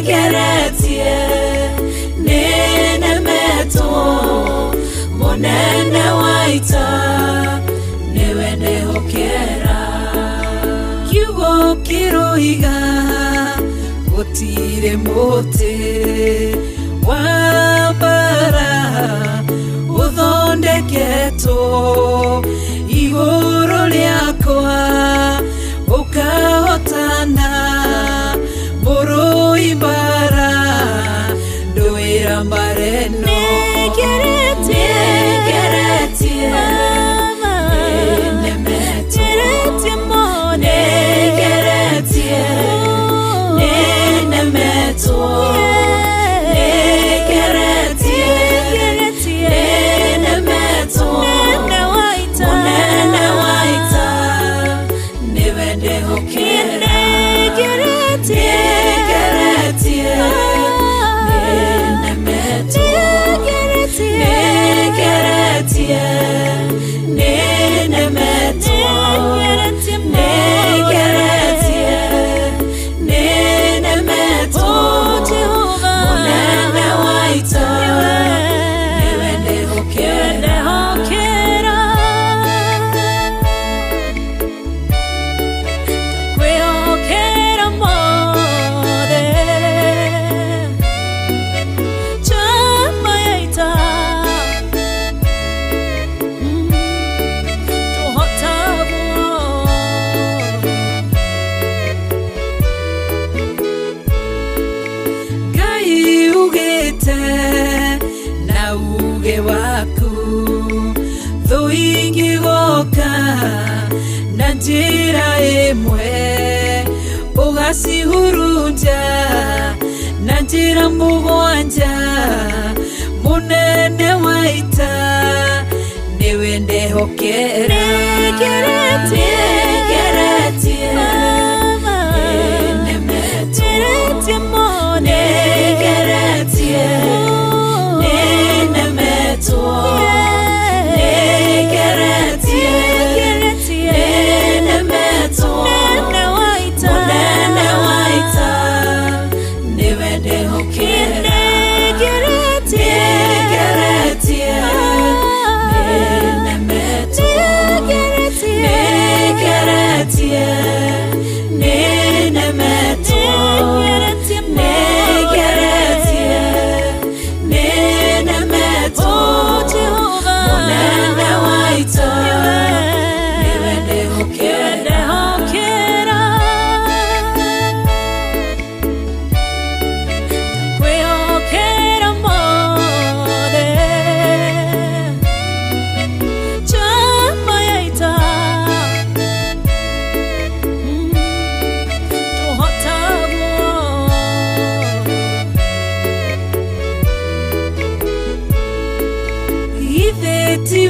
negeretie nenemeto monene waita newe ndehokera kiugo kiroiga gutire muti wa bara uthondeketo iguru riakwa ukahotana muru ibara nduira mareno na uge waku thuingi goka na njira imwe ugacihurunja na njira mugwanja munene waita niwe ndehokera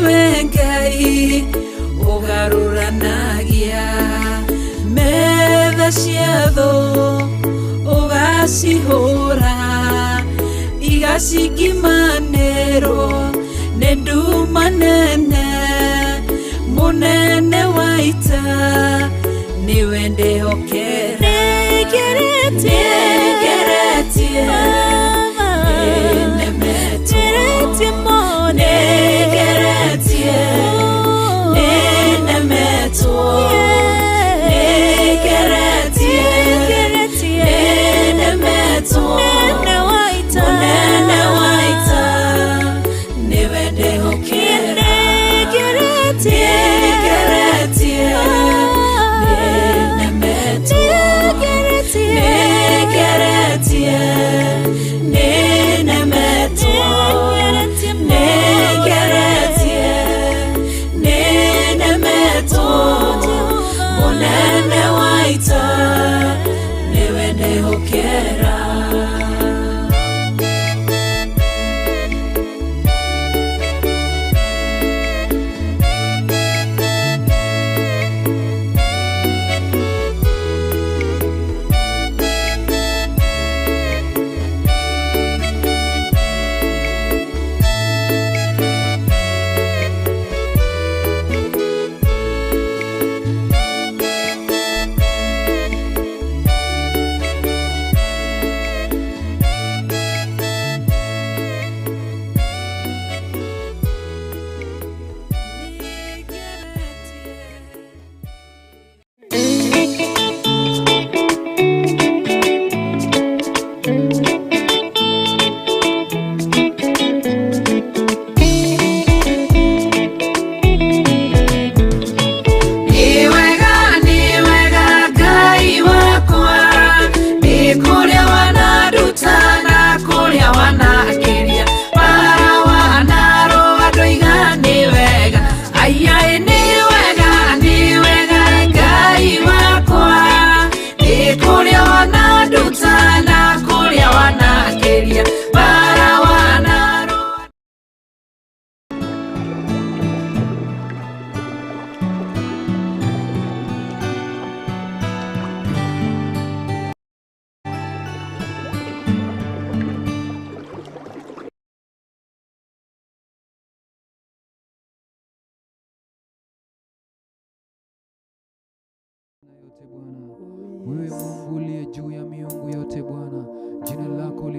Wengai ugaruranagia metha ciatho ugacihura igacikimanĩrwo nĩ nduma nene munene waita niwe ndĩhokera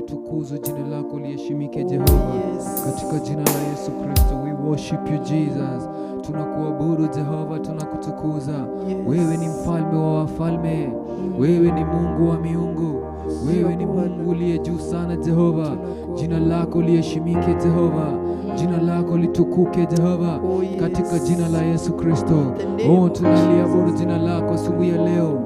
litukuzwe, jina lako liheshimike Jehova, katika jina la Yesu Kristo. We worship you Jesus, tunakuabudu Jehova, tunakutukuza. Wewe ni mfalme wa wafalme, wewe ni Mungu wa miungu, wewe ni Mungu uliye juu sana Jehova. Jina lako liheshimike Jehova, jina lako litukuke Jehova, katika jina la Yesu Kristo. Tunaliabudu jina lako asubuhi ya leo.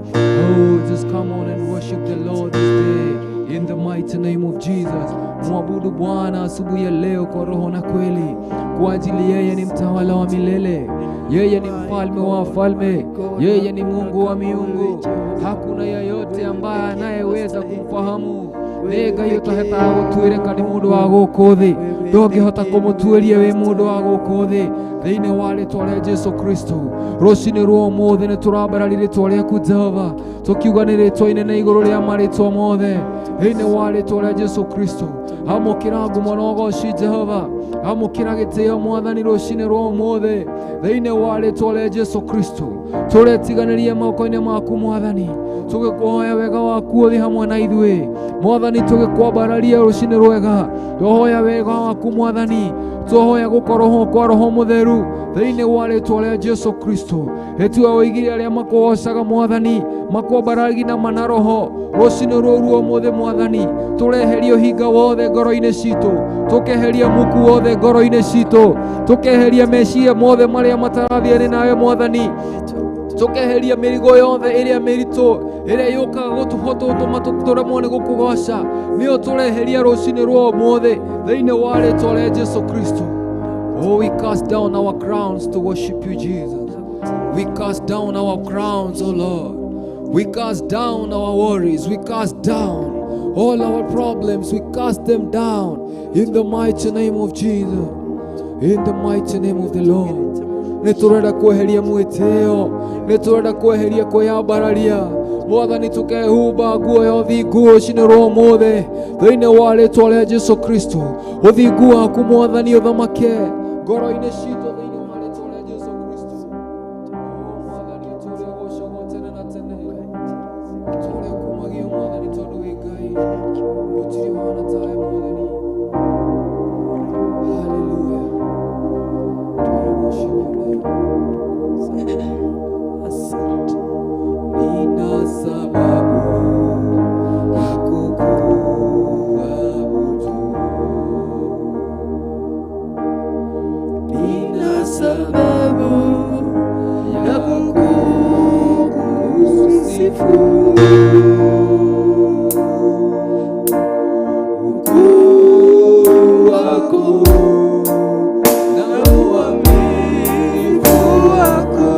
Just come on and worship the Lord this day in the mighty name of Jesus. Mwabudu Bwana asubuhi ya leo kwa roho na kweli, kwa ajili yeye ni mtawala wa milele, yeye ni mfalme wa wafalme, yeye ni Mungu wa miungu. Hakuna yeyote ambaye anayeweza kumfahamu. Nega yote hata gutwireka ni mundu wa guku thi, ndongihota kumutuiria wi mundu wa guku thi. Thiini wa ritwa ria Jesu Kristo, rucini rwa umuthi ni turabarari ritwa riaku Jehova, tukiuga ni ritwa inene iguru ria maritwa mothe. Thiini wa ritwa ria Jesu Kristo, amukira ngumo na ugoci Jehova, amukira gitio Mwathani rucini rwa umuthi. Thiini wa ritwa ria Jesu Kristo, turetiganirie moko-ini maku Mwathani, tugikuhoya wega waku uthi hamwe na ithui Mwathani, tugikwambararia rucini rwega, tuhoya wega waku Mwathani, tuhoya gukorwo kwa Roho Mutheru thiini wa ritwa ria Jesu Kristo. Etwa oigire aria makugocaga Mwathani, makwambaragi na manaroho rucini rwa umuthi Mwathani, tureherio hinga wothe ngoro-ini citu, tukeheria muku wothe ngoro-ini citu, tukeheria meciria mothe maria matarathiani nawe Mwathani, tukeheria mirigo yothe iria miritu iria yukaga gutuhotuma turemwo ni gukugoca, nio tureheria rucini rwa umuthi thiini wa ritwa ria Jesu Kristo. We cast down our crowns to worship you Jesus. We cast down our crowns, oh Lord. We cast down our worries. We cast down all our problems. We cast them down in the mighty name of Jesus, in the mighty name of the Lord. Niturenda kweheria mwitio, niturenda kweheria kwiyambararia Mwathani, tukehumba nguo ya uthingu rucini rwa umuthi thiini wa ritwa ria Jesu Kristo. Uthingu waku Mwathani uthamake ngoro-ini citu thiini wa ritwa ria Jesu Kristo. Mwathani, turigocagwo tene na tene, turikumagio Mwathani tondu wi Ngai, gutiri wana tawe Mwathani. Hallelujah. Nina sababu ya kukuabudu, nina sababu ya kukusifu. Ukuu wako na uaminifu wako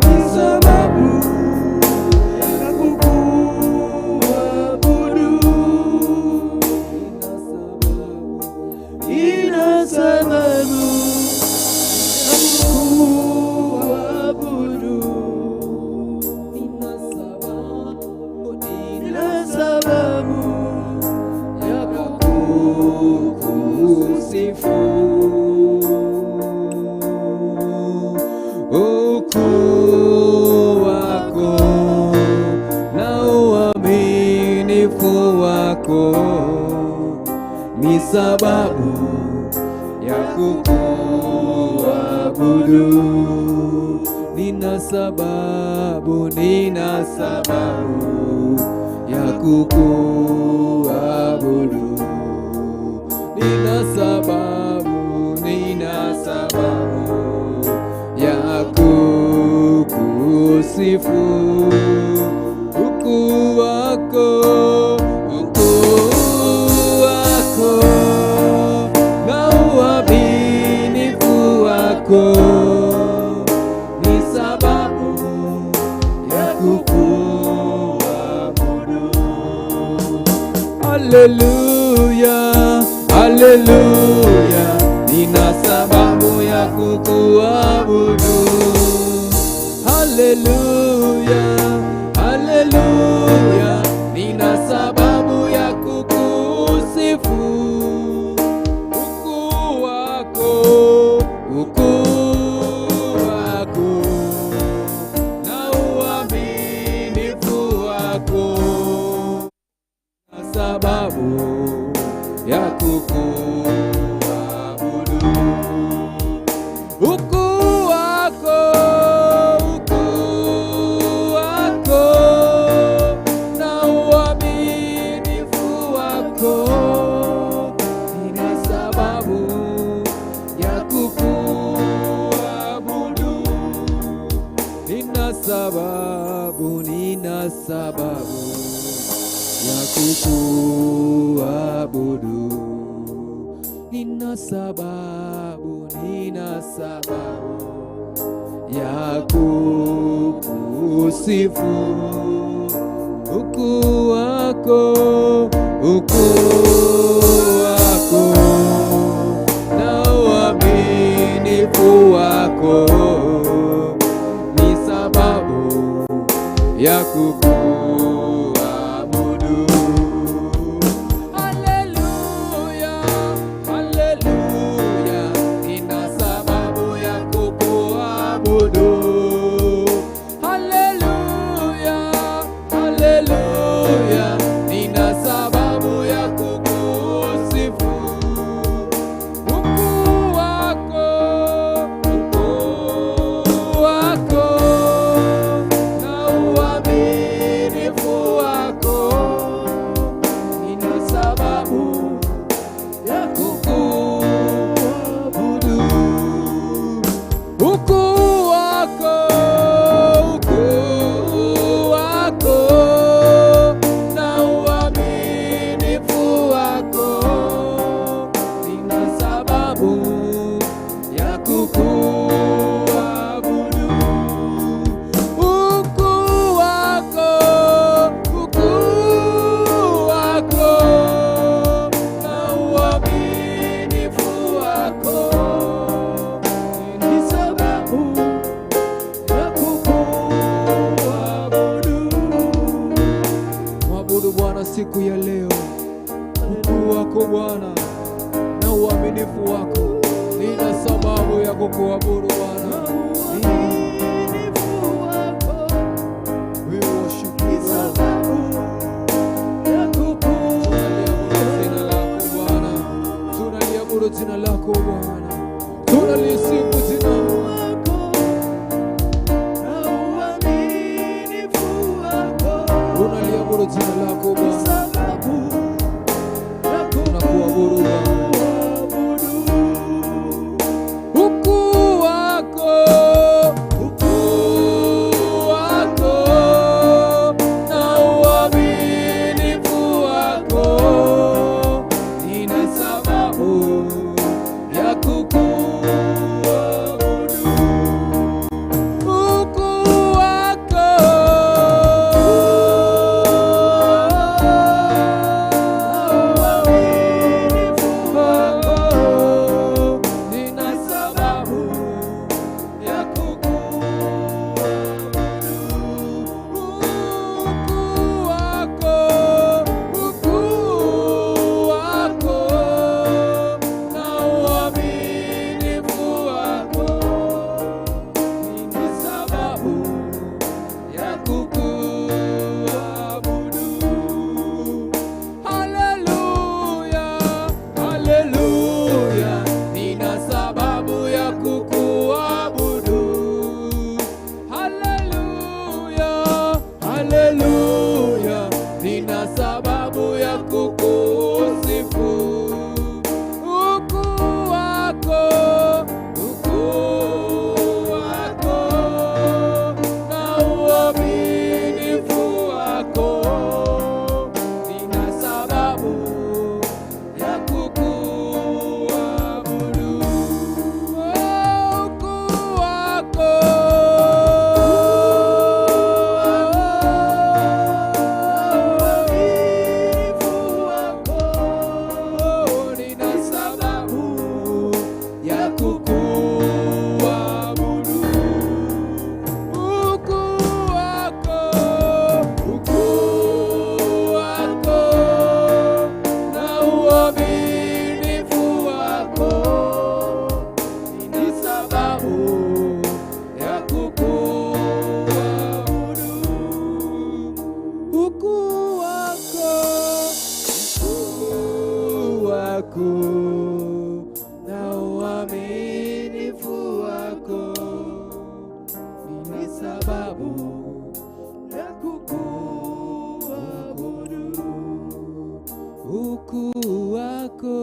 ni sababu ya kukuabudu. Ina sababu ya kukuabudu. Ina sababu ya kukusifu. Ukuu wako na uaminifu wako ni sababu ya kukuabudu. Nina sababu ya kukuabudu. Nina sababu ya kukusifu. Ukuu wako na uaminifu wako ni sababu ya kukuabudu. Hallelujah, hallelujah. Nina sababu ya kukuabudu. Hallelujah, hallelujah. Nina sababu ya kukusifu. Ukuu wako na uaminifu wako sababu ya kukuabudu. Ukuu wako, ukuu wako na uaminifu wako, nina sababu ya kukuabudu. Nina sababu ya kukuabudu. Nina sababu ya kukusifu. Ukuu wako, ukuu wako na uaminifu wako, ni sababu ya kukuabudu. Haleluya, haleluya, nina sababu ya kukuabudu. Haleluya, haleluya, nina sababu ya kukusifu. Ukuu wako, ukuu wako na uaminifu wako, nina sababu ya kukuabudu. Ukuu wako, ukuu wako na uaminifu wako, nina sababu ya kukuabudu. Ukuu wako, ukuu wako na uaminifu wako, ni sababu ya kukuabudu. Mwabudu Bwana siku ya leo. Ukuu wako Bwana na uaminifu wako, nina sababu ya kukuabudu Bwana. We worship you, Lord. Tunaliabudu jina lako Bwana, tunalisifu jina lako. Tunaliabudu jina lako Bwana, tunakuabudu Bwana. Ukuu wako, ukuu wako na uaminifu wako, nina sababu ya kukuabudu. Ukuu wako, wako na uaminifu wako ni sababu ya kukuabudu. Ukuu wako,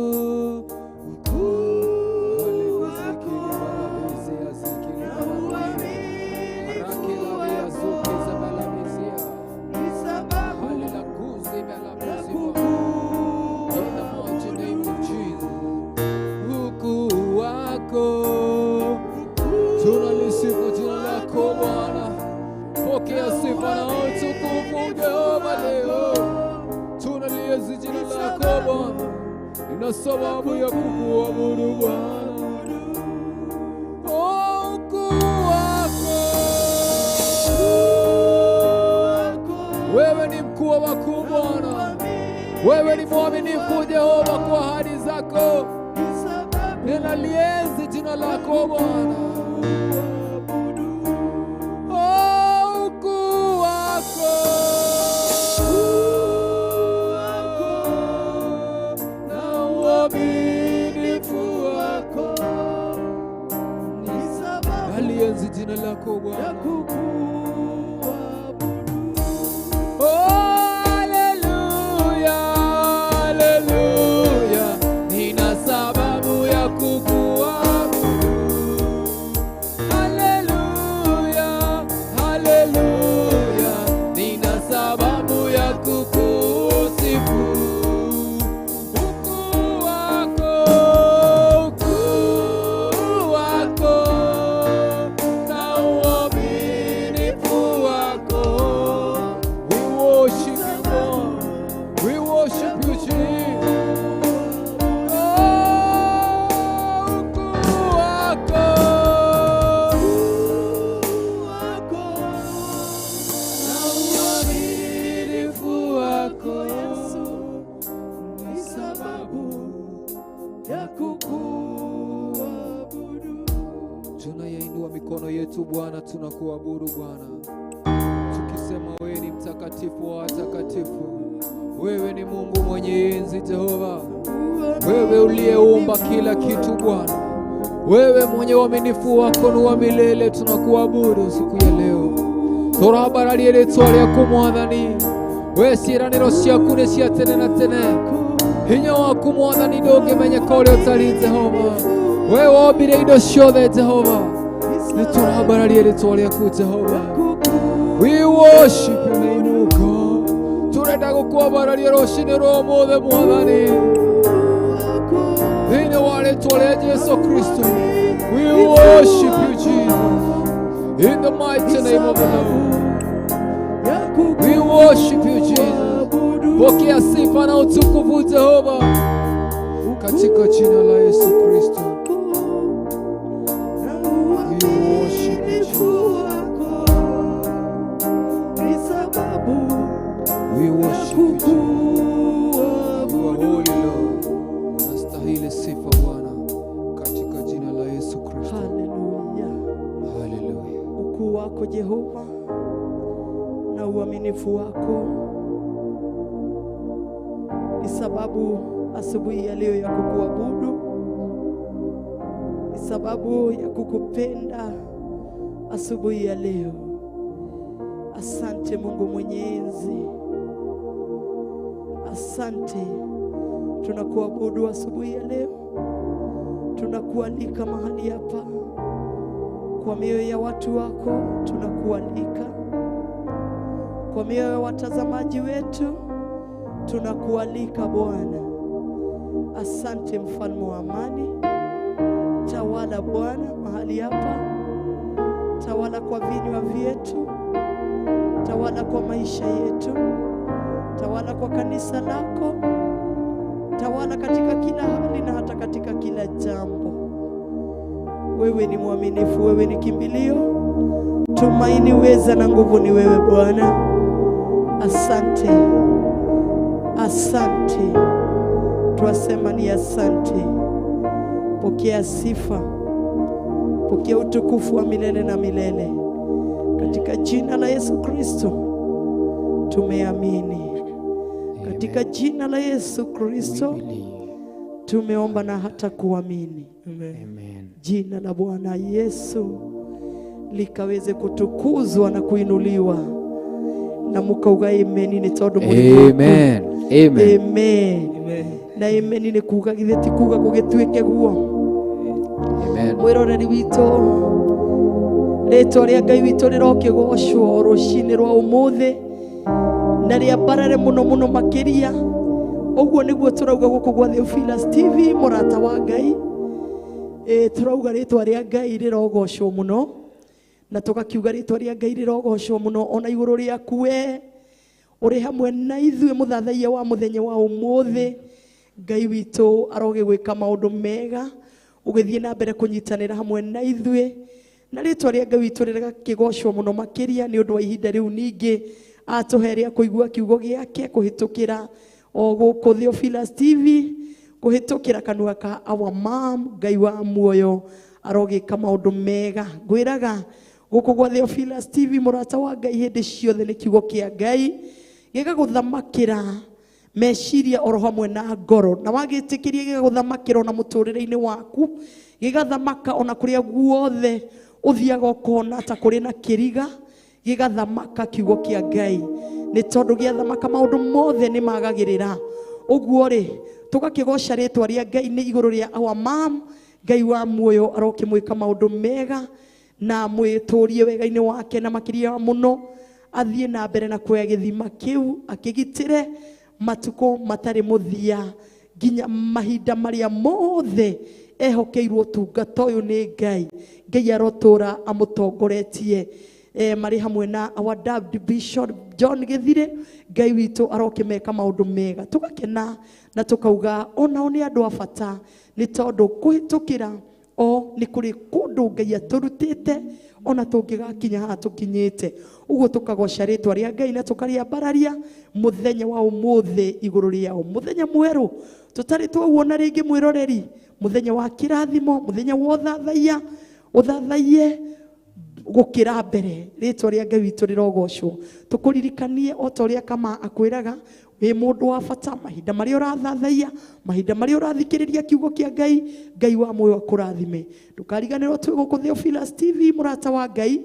tunalisifu jina lako Bwana. Pokea sifa na utukufu Jehova leo. Tunalienzi jina lako Bwana, ina sababu ya kukuabudu Bwana. Ukuu wako, wewe ni mkuu wa wakuu Bwana. Wewe ni mwaminifu Jehova kwa ahadi zako. Ninalienzi jina lako Bwana. Ukuu wako na uaminifu wako ni sababu. Nalienzi jina lako Bwana. Tunayainua mikono yetu Bwana, tunakuabudu Bwana, tukisema wewe ni mtakatifu wa watakatifu. Wewe ni Mungu mwenye enzi Jehova, wewe uliyeumba kila kitu Bwana, wewe mwenye uaminifu wako ni wa milele. Tunakuabudu siku ya leo. Torabaraliye ritwa ryaku Mwathani, we ciĩranĩro ciaku nĩ cia tene na tene. Hinya waku Mwathani ndũngĩmenyeka ũrĩa ũtariĩ Jehova. We wombire indo ciothe Jehova, nĩtũrambararia rĩtwa rĩaku Jehova. We worship your name, O God. Turenda gũkwambararia rũcinĩ rwa ũmũthĩ Mwathani, thĩinĩ wa rĩtwa rĩa Jesu Kristo. We worship you Jesus, in the mighty name of the Lord. We worship you Jesus. Pokea sifa na utukufu Jehova, katika jina la Yesu Kristo. We worship you. You are holy Lord. Unastahili sifa Bwana, katika jina la Yesu Kristo. Haleluya. Haleluya. Ukuu wako Jehova na uaminifu wako ni sababu asubuhi ya leo ya kukuabudu, ni sababu ya kukupenda asubuhi ya leo. Asante Mungu mwenye enzi, asante. Tunakuabudu asubuhi ya leo, tunakualika mahali hapa kwa mioyo ya watu wako, tunakualika kwa mioyo ya watazamaji wetu, tunakualika Bwana. Asante mfalme wa amani, tawala Bwana mahali hapa, tawala kwa vinywa vyetu, tawala kwa maisha yetu, tawala kwa kanisa lako, tawala katika kila hali na hata katika kila jambo. Wewe ni mwaminifu, wewe ni kimbilio, tumaini, weza na nguvu ni wewe Bwana. Asante, asante, twasema ni asante. Pokea sifa, pokea utukufu wa milele na milele, katika jina la Yesu Kristo tumeamini. Katika jina la Yesu Kristo Tumeomba na hata kuamini. Amen. Jina la Bwana Yesu likaweze kutukuzwa na kuinuliwa. Na mukauga amen ni tondu Amen. Amen. Amen. Na amen ni kuga githeti kuga kugituike guo. Amen. Mwiroreri wito rĩtwa rĩa Ngai witũ rĩrokĩgocwo rũcinĩ rwa ũmũthĩ na rĩambarare mũno mũno makĩria. Ũguo nĩguo tũrauga gũkũ gwa Theophilus TV, mũrata wa Ngai. Tũrauga rĩtwa rĩa Ngai rĩrogocwo mũno na tũgakiuga rĩtwa rĩa Ngai rĩrogocwo mũno ona igũrũ rĩaku we ũrĩ hamwe na ithuĩ mũthathaia wa mũthenya wa ũmũthĩ. Ngai witũ aroge gwĩka maũndũ mega ũgĩthiĩ na mbere kũnyitanĩra hamwe na ithuĩ na rĩtwa rĩa Ngai witũ rĩgakĩgocwo mũno makĩria nĩ ũndũ wa ihinda rĩu ningĩ atũheria kũigua kiugo gĩake kũhĩtũkĩra o gũkũ Theophilus TV, kũhĩtũkĩra kanua ka our mom. Ngai wa muoyo arogĩka maũndũ mega. Ngwĩraga gũkũ gwa Theophilus TV mũrata wa Ngai hĩndĩ ciothe nĩ kiugo kĩa Ngai gĩgagũthamakĩra meciria oro hamwe na ngoro, na wagĩtĩkĩria gĩgagũthamakĩra ona mũtũrĩre-inĩ waku, gĩgathamaka ona kũrĩa guothe ũthiaga ũkona ta kũrĩ na kĩriga, gĩgathamaka kiugo kĩa Ngai nĩ tondũ gĩathamaka maũndũ mothe nĩ magagĩrĩra. Ũguo rĩ tũgakĩgoca rĩtwa rĩa Ngai nĩ igũrũ rĩa our mom. Ngai wa muoyo arokĩmwĩka maũndũ mega na mwĩtũrie wega-inĩ wake na makĩria mũno athiĩ na mbere na kuoya gĩthima kĩu akĩgitĩre matukũ matarĩ mũthia nginya mahinda marĩa mothe ehokeirwo tungata ũyũ nĩ Ngai. Ngai arotũra amũtongoretie marĩ hamwe na our dad Bishop John Githire. Ngai witũ arokĩmeka maũndũ mega tũgakena na tũkauga onao nĩ andũ a bata nĩ tondũ kũhĩtũkĩra o nĩ kũrĩ kũndũ Ngai atũrutĩte ona tũngĩgakinya haha tũkinyĩte. Ũguo tũkagoca rĩtwa rĩa Ngai na tũkarĩambararia mũthenya wa ũmũthĩ igũrũ rĩao, mũthenya mwerũ tũtarĩ twauona rĩngĩ mwĩroreri, mũthenya wa kĩrathimo, mũthenya wa ũthathaiya, ũthathaiye gũkĩra mbere. Rĩtwa rĩa Ngai witũ rĩrogocwo. Tũkũririkanie o ta ũrĩa Kama akwĩraga wĩ mũndũ wa bata mahinda marĩa ũrathathaiya, mahinda marĩa ũrathikĩrĩria kiugo kĩa Ngai. Ngai wa muoyo akũrathime. Ndũkariganĩrwo twĩ gũkũ Theophilus TV mũrata wa Ngai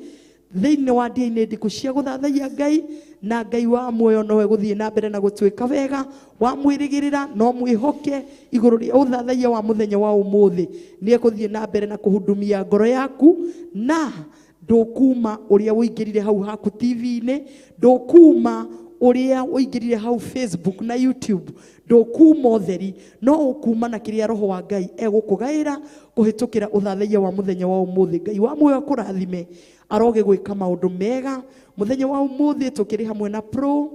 thĩinĩ wa ndĩa-inĩ ndĩku cia gũthathaiya Ngai, na Ngai wa muoyo nowe gũthiĩ na mbere na gũtwĩka wega wa mwĩrĩgĩrĩra no mwĩhoke igũrũ rĩa ũthathaiya wa mũthenya wa ũmũthĩ. Nĩ egũthiĩ na mbere na kũhudumia ngoro yaku na ndũkuma ũrĩa ũingĩrire hau haku TV-inĩ, ndũkuma ũrĩa ũingĩrire hau Facebook na YouTube, ndũkuma ũtheri, no ũkuma na kĩrĩa Roho wa Ngai egũkũgaĩra kũhĩtũkĩra ũthathaiya wa mũthenya wa ũmũthĩ. Ngai wa muoyo akũrathime aroge gwĩka maũndũ mega mũthenya wa ũmũthĩ. Tũkĩrĩ hamwe na Pro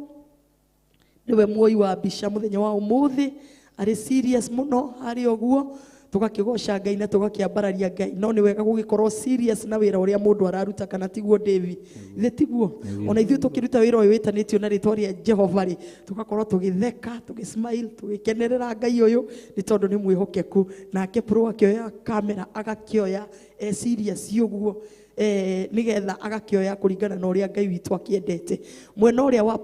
niwe muoi wa mbica mũthenya wa ũmũthĩ, arĩ serious mũno harĩ ũguo. Tũgakĩgoca Ngai na tũgakĩambararia Ngai, no nĩ wega gũgĩkorwo serious na wĩra ũrĩa mũndũ araruta, kana tiguo David? Ithe tiguo? Ona ithuĩ tũkĩruta wĩra ũyũ wĩtanĩtio na rĩtwa rĩa Jehova rĩ, tũgakorwo tũgĩtheka, tũgĩsmile, tũgĩkenerera Ngai ũyũ nĩ tondũ nĩ mwĩhokeku. Nake Pro akĩoya kamera agakĩoya serious ũguo nigetha agakĩoya kũringana na ũrĩa Ngai witũ akĩendete. Mwena ũrĩa wa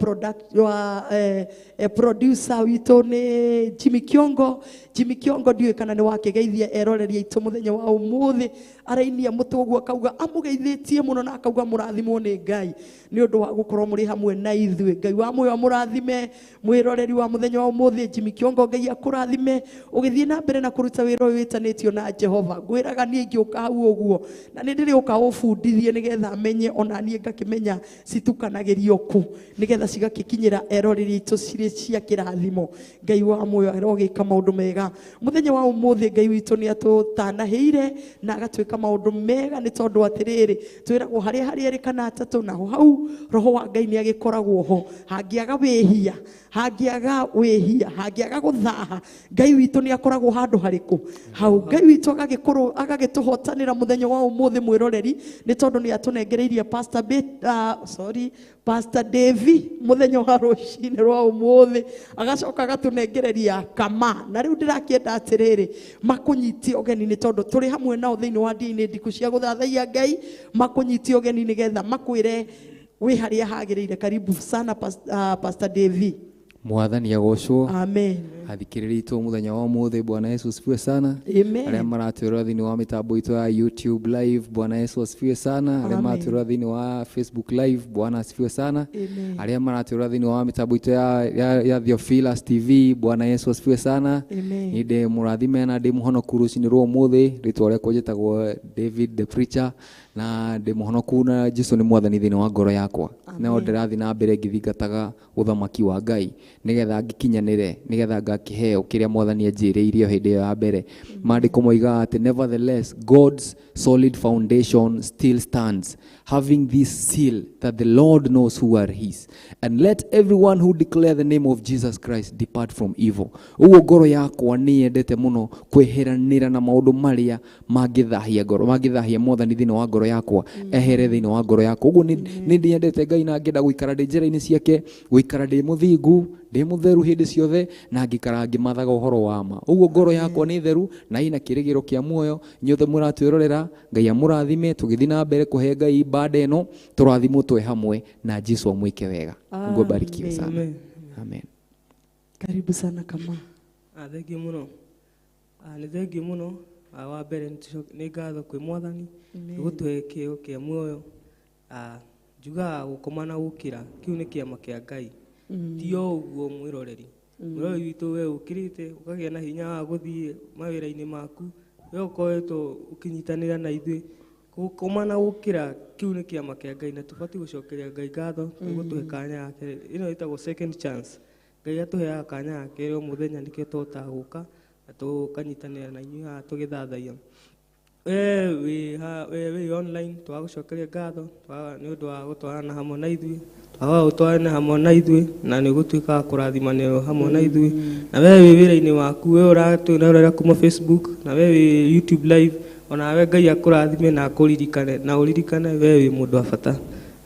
producer witũ nĩ Jimmy Kiongo. Jimmy Kiongo ndiũĩ kana nĩ wakĩgeithia eroreri aitũ mũthenya wa ũmũthĩ, arainia mũtwe ũguo akauga amũgeithĩtie mũno na akauga mũrathimwo nĩ Ngai nĩ ũndũ wa gũkorwo mũrĩ hamwe na ithuĩ. Ngai wa muoyo mũrathime mwĩroreri wa mũthenya wa ũmũthĩ Jimmy Kiongo. Ngai akũrathime ũgĩthiĩ na mbere na kũruta wĩra ũyũ wĩtanĩtio na Jehova. Ngwĩraga niĩ ngĩũka hau ũguo na nĩ ndĩrĩũka ũbundithie nĩgetha menye ona niĩ ngakĩmenya citukanagĩrio kũ nĩgetha cigakĩkinyĩra eroreri aitũ cirĩ cia kĩrathimo. Ngai wa muoyo arogĩka maũndũ mega mũthenya wa ũmũthĩ. Ngai witũ nĩ atũtanahĩire na agatwĩka maũndũ mega nĩ tondũ atĩrĩrĩ twĩragwo harĩa harĩ erĩ kana atatũ naho hau Roho wa Ngai nĩ agĩkoragwo ho. Hangĩaga wĩhia, hangĩaga wĩhia, hangĩaga gũthaha, Ngai witũ nĩ akoragwo handũ harĩkũ hau. Ngai witũ agagĩtũhotanĩra mũthenya wa ũmũthĩ mwĩroreri nĩ tondũ nĩ atũnengereirie Pastor Devi mũthenya wa rũcinĩ rwa ũmũthĩ, agacoka agatũnengereria Kama. Na rĩu ndĩrakĩenda atĩrĩrĩ makũnyitie ũgeni nĩ tondũ tũrĩ hamwe nao thĩinĩ wa ndĩa-inĩ ndiku cia gũthathaiya Ngai, makũnyitie ũgeni nĩgetha makwĩre wĩ harĩa hagĩrĩire. Karibu sana Pastor Devi. Mwathani agocwo. Amen. Athikĩrĩria itũ mũthenya wa ũmũthĩ, Bwana Yesu asifiwe sana. Amen. Arĩa maratwĩrora thĩinĩ wa mĩtambo itũ ya YouTube live, Bwana Yesu asifiwe sana. Arĩa maratwĩrora thĩinĩ wa Facebook live, Bwana asifiwe sana. Amen. Arĩa maratwĩrora thĩinĩ wa mĩtambo itũ ya Theophilus TV, Bwana Yesu asifiwe sana. Amen. Nĩ mũrathime na ndĩ mũhonoku rũcinĩ rwa ũmũthĩ. Rĩtwa rĩakwa njĩtagwo David the Preacher, na ndĩ mũhonoku na Jesũ nĩ Mwathani thĩinĩ wa ngoro yakwa. No ndĩrathiĩ na mbere ngĩthingataga ũthamaki wa Ngai nĩgetha ngĩkinyanĩre, nĩgetha ngakĩheo kĩrĩa Mwathani anjĩrĩirie hĩndĩ ĩyo ya mbere. Maandĩko moiga atĩ nevertheless God's solid foundation still stands, having this seal that the Lord knows who are his, and let everyone who declare the name of Jesus Christ depart from evil. Ũguo ngoro yakwa nĩ yendete mũno kwĩheranĩra na maũndũ marĩa mangĩthahia Mwathani thĩinĩ wa ngoro yakwa, ehere thĩinĩ wa ngoro yakwa. Ũguo nĩ ndĩendete Ngai na ngenda gũikara ndĩ njĩra-inĩ ciake, gũikara ndĩ mũthingu, ndĩ mũtheru hĩndĩ ciothe, na ngĩikara ngĩmathaga ũhoro wa ma. Ũguo ngoro yakwa nĩ theru na ina kĩrĩgĩro kĩa muoyo. Inyuothe mũratwĩrorera, Ngai amũrathime, tũgĩthiĩ na mbere kũhe Ngai ibada ĩno, tũrathimwo twĩ hamwe na Jesũ amwĩke wega. Mungu abarikiwe sana. Amen. Karibu sana kama. Thengiũ mũno. Nĩ thengiũ mũno. Wa mbere nĩ ngatho kwĩ Mwathani gũtũhe kĩheo kĩa muoyo. Njugaga gũkoma na gũkĩra, kĩu nĩ kĩama kĩa Ngai. Ti o ũguo mwĩroreri. Mwĩroreri witũ we ũkĩrĩte ũkagĩa na hinya wa gũthiĩ mawĩra-inĩ maku, we ũkoretwo ũkĩnyitanĩra na ithuĩ. Gũkoma na gũkĩra, kĩu nĩ kĩama kĩa Ngai, na tũbatiĩ gũcokeria Ngai ngatho nĩ gũtũhe kanya gake. Ĩno ĩtagwo second chance. Ngai atũheaga kanya gake o mũthenya, nĩkĩo tũhotaga gũka na tũkanyitanĩra na inyuĩ haha tũgĩthathaia. We online twagũcokeria ngatho nĩ ũndũ wa gũtwarana hamwe na ithuĩ, gũtwarana hamwe na ithuĩ, na nĩ gũtuĩka kũrathimanĩrwo hamwe na ithuĩ. Na we wĩ wĩra-inĩ waku, we ũratwĩrorera kuma Facebook, na we wĩ YouTube live, ona we Ngai akũrathime na akũririkane, na ũririkane we wĩ mũndũ wa bata.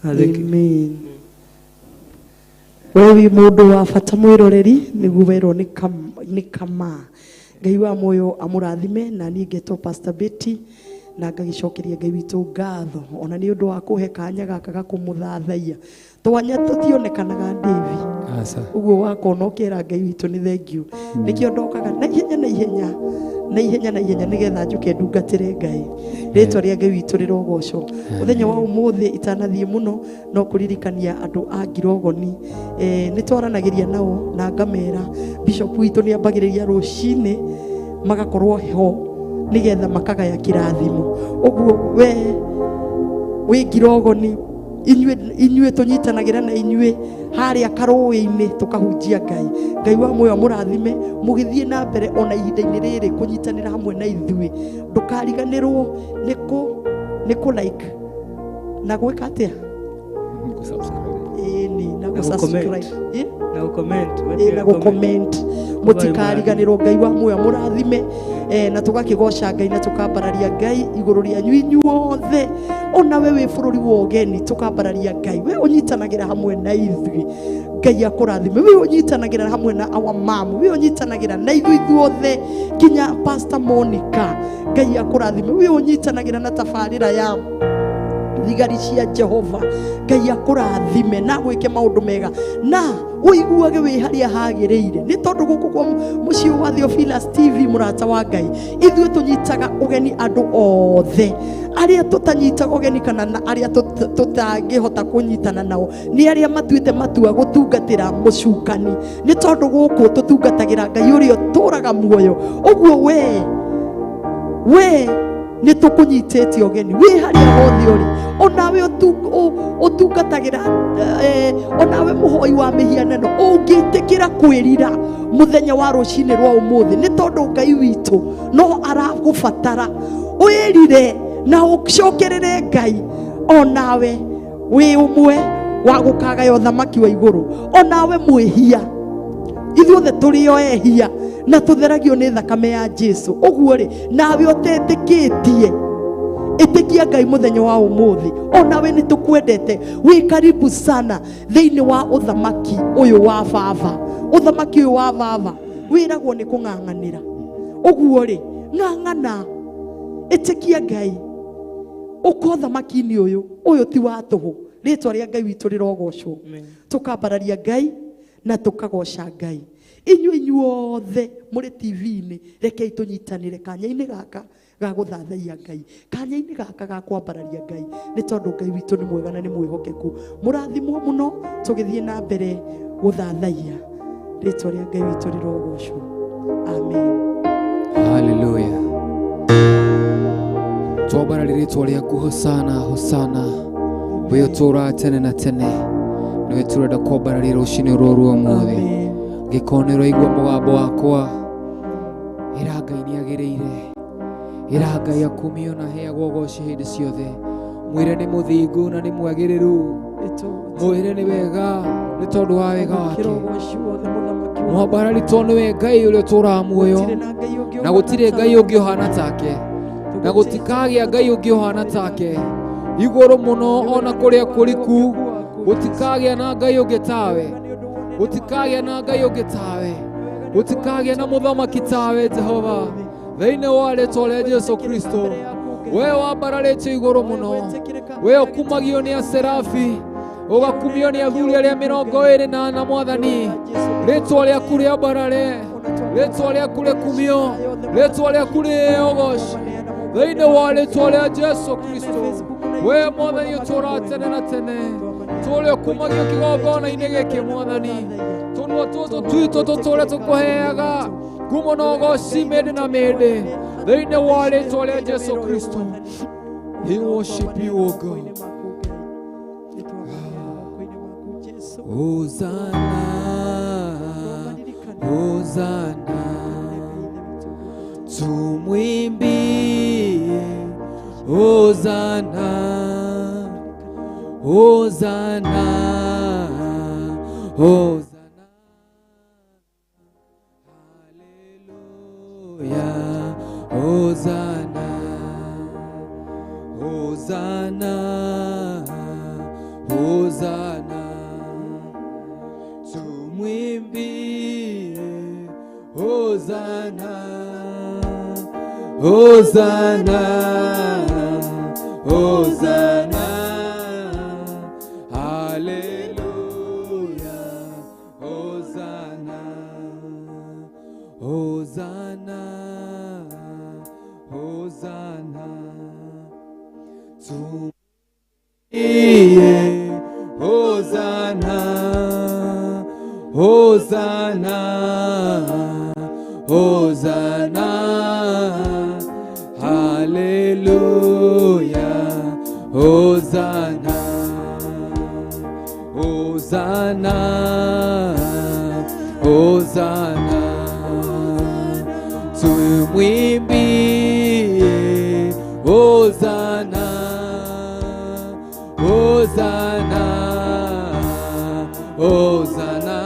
Amen. We wĩ mũndũ wa bata mwĩroreri, nĩguo werwo nĩ kama. Ngai wa moyo amũrathime, na niĩ ngetwo Pastor Betty, na ngagĩcokeria Ngai witũ ngatho ona nĩ ũndũ wa kũhe kanya gaka ga kũmũthathaia. Twanya tũtionekanaga David. Ũguo wakona ũkĩra Ngai witũ nĩ thengiũ. Nĩkĩo ndokaga na ihenya nĩgetha njuke ndungatĩre Ngai. Rĩtwa rĩa Ngai witũ rĩrogocwo. Mũthenya wa ũmũthĩ itanathiĩ mũno, no kũririkania andũ a Ngirogoni. Nĩ twaranagĩria nao na ngamera Bishop witũ nĩ ambagĩrĩria rũcinĩ magakorwo ho nĩgetha makagaya kĩrathimo. Ũguo we Ngirogoni, inyuĩ tũnyitanagĩra na inyuĩ harĩa karũĩ-inĩ tũkahunjia Ngai. Ngai wa muoyo amũrathime, mũgĩthiĩ na mbere ona ihinda-inĩ rĩrĩ kũnyitanĩra hamwe na ithuĩ. Ndũkariganĩrwo nĩ kũ like na gwĩka atĩa, na gũsubscribe na gũcomment. Mũtikariganĩrwo. Ngai wa muoyo amũrathime, na tũgakĩgoca Ngai na tũkambararia Ngai igũrũ rĩanyu inyuothe. Ona we wĩ bũrũri wa ũgeni tũkambararia Ngai, we ũnyitanagĩra hamwe na ithuĩ. Ngai akũrathime, we ũnyitanagĩra hamwe na our mom, we ũnyitanagĩra na ithuothe, kinya Pastor Monica. Ngai akũrathime, we ũnyitanagĩra na tabarĩra ya thigari cia Jehova. Ngai akũrathime na gwĩke maũndũ mega, na ũiguage wĩ harĩa hagĩrĩire. Nĩ tondũ gũkũ kwa mũciĩ wa Theophilus TV, mũrata wa Ngai, ithuĩ tũnyitaga ũgeni andũ othe. Arĩa tũtanyitaga ũgeni kana na arĩa tũtangĩhota kũnyitana nao nĩ arĩa matuĩte matua gũtungatĩra mũcukani. Nĩ tondũ gũkũ tũtungatagĩra Ngai ũrĩa ũtũraga muoyo. Ũguo we nĩ tũkũnyitĩtie ũgeni wĩ harĩa hothe ũrĩ. Onawe ũtungatagĩra, onawe mũhoi wa mĩhianano ũngĩtĩkĩra kwĩrira mũthenya wa rũcinĩ rwa ũmũthĩ, nĩ tondũ Ngai witũ no aragũbatara wĩrire na ũcokerere Ngai. Onawe wĩ ũmwe wa gũkagaya ũthamaki wa igũrũ, onawe mwĩhia. Ithuothe tũrĩ o ehia na tũtheragio nĩ thakame ya Jesũ. Ũguo rĩ, nawe ũtetĩkĩtie, ĩtĩkia Ngai mũthenya wa ũmũthĩ. Onawe nĩ tũkwendete, wĩ karibu sana thĩinĩ wa ũthamaki ũyũ wa baba. Ũthamaki ũyũ wa baba wĩragwo nĩ kũng'ang'anĩra. Ũguo rĩ, ng'ang'ana, ĩtĩkia Ngai, ũko ũthamaki-inĩ ũyũ ti wa tũhũ. Rĩtwa rĩa Ngai witũ rĩrogocwo. Tũkambararia Ngai na tukagoca Ngai. Inyuothe muri TV-ini rekei tunyitanire kanya-ini gaka ga guthathaia Ngai, kanya-ini gaka ga kwambararia Ngai, ni tondu Ngai witu ni mwega na ni mwihokeku. Murathimwo muno tugithie na mbere guthathaia ritwa ria Ngai witu rirogocwo. Amen. Hallelujah. Twambararia ritwa riaku, hosana hosana, we utura tene na tene, niwe turenda kwambararia rucini ruru umuthi. Gikonero igwa mugambo wakwa, ira Ngai ni agiriire, ira Ngai akumio na heagwo goci hindi ciothe. Mwire ni muthingu na ni mwagiriru, mwire ni wega ni tondu wa wega wake. Mwambararia tondu we Ngai uria utura muoyo, na gutire Ngai ungi uhana take, na gutikagia Ngai ungi uhana take. Iguru muno ona kuria kuriku, gutikagia na Ngai ungi tawe, gutikagia na Ngai ungi tawe, gutikagia na muthamaki tawe Jehova. Thiini wa ritwa ria Jesu Kristo, we wambararĩtio iguru muno, we ukumagio ni aserafi, ugakumio ni athuri aria 24 Mwathani. Ritwa riaku riambarare, ritwa riaku rikumio, ritwa riaku riogoci thiini wa ritwa ria Jesu Kristo. We Mwathani utura tene na tene, tũrĩa ũkumagio kĩgongona-inĩ gĩkĩ Mwathani. Tũnua tũtũ twitũ tũtũre tũkũheaga ngumo na ũgooci mĩndĩ na mĩndĩ thĩinĩ wa rĩĩtwa rĩa Jesu Kristo. We worship you, O God. Hosanna, Hosanna, tumwimbie Hosanna, Hosanna, Hosanna, hallelujah, Hosanna, Hosanna, Hosanna, tumwimbie Hosanna, Hosanna, Hosanna, hallelujah, Hosanna, Hosanna, Hosanna, Hosanna, Hosanna, Hosanna, hallelujah, Hosanna, Hosanna, Hosanna, tumwimbie Hosanna, Hosanna, Hosanna,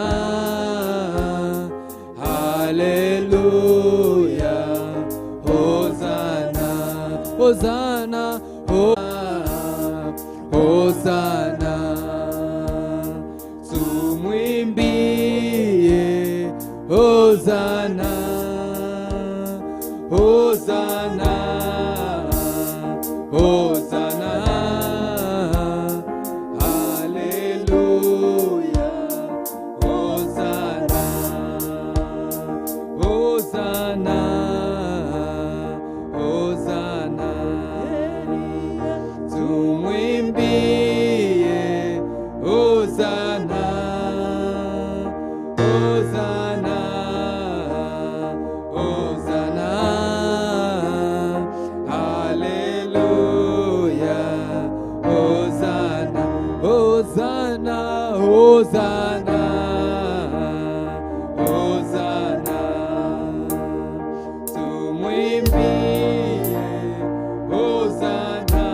hallelujah, Hosanna, Hosanna, Hosanna, tumwimbie Hosanna, Hosanna, Hosanna, hallelujah, Hosanna, Hosanna, Hosanna, tumwimbie Hosanna, Hosanna, Hosanna, hallelujah, Hosanna, Hosanna, Hosanna, Hosanna, tumwimbie Hosanna,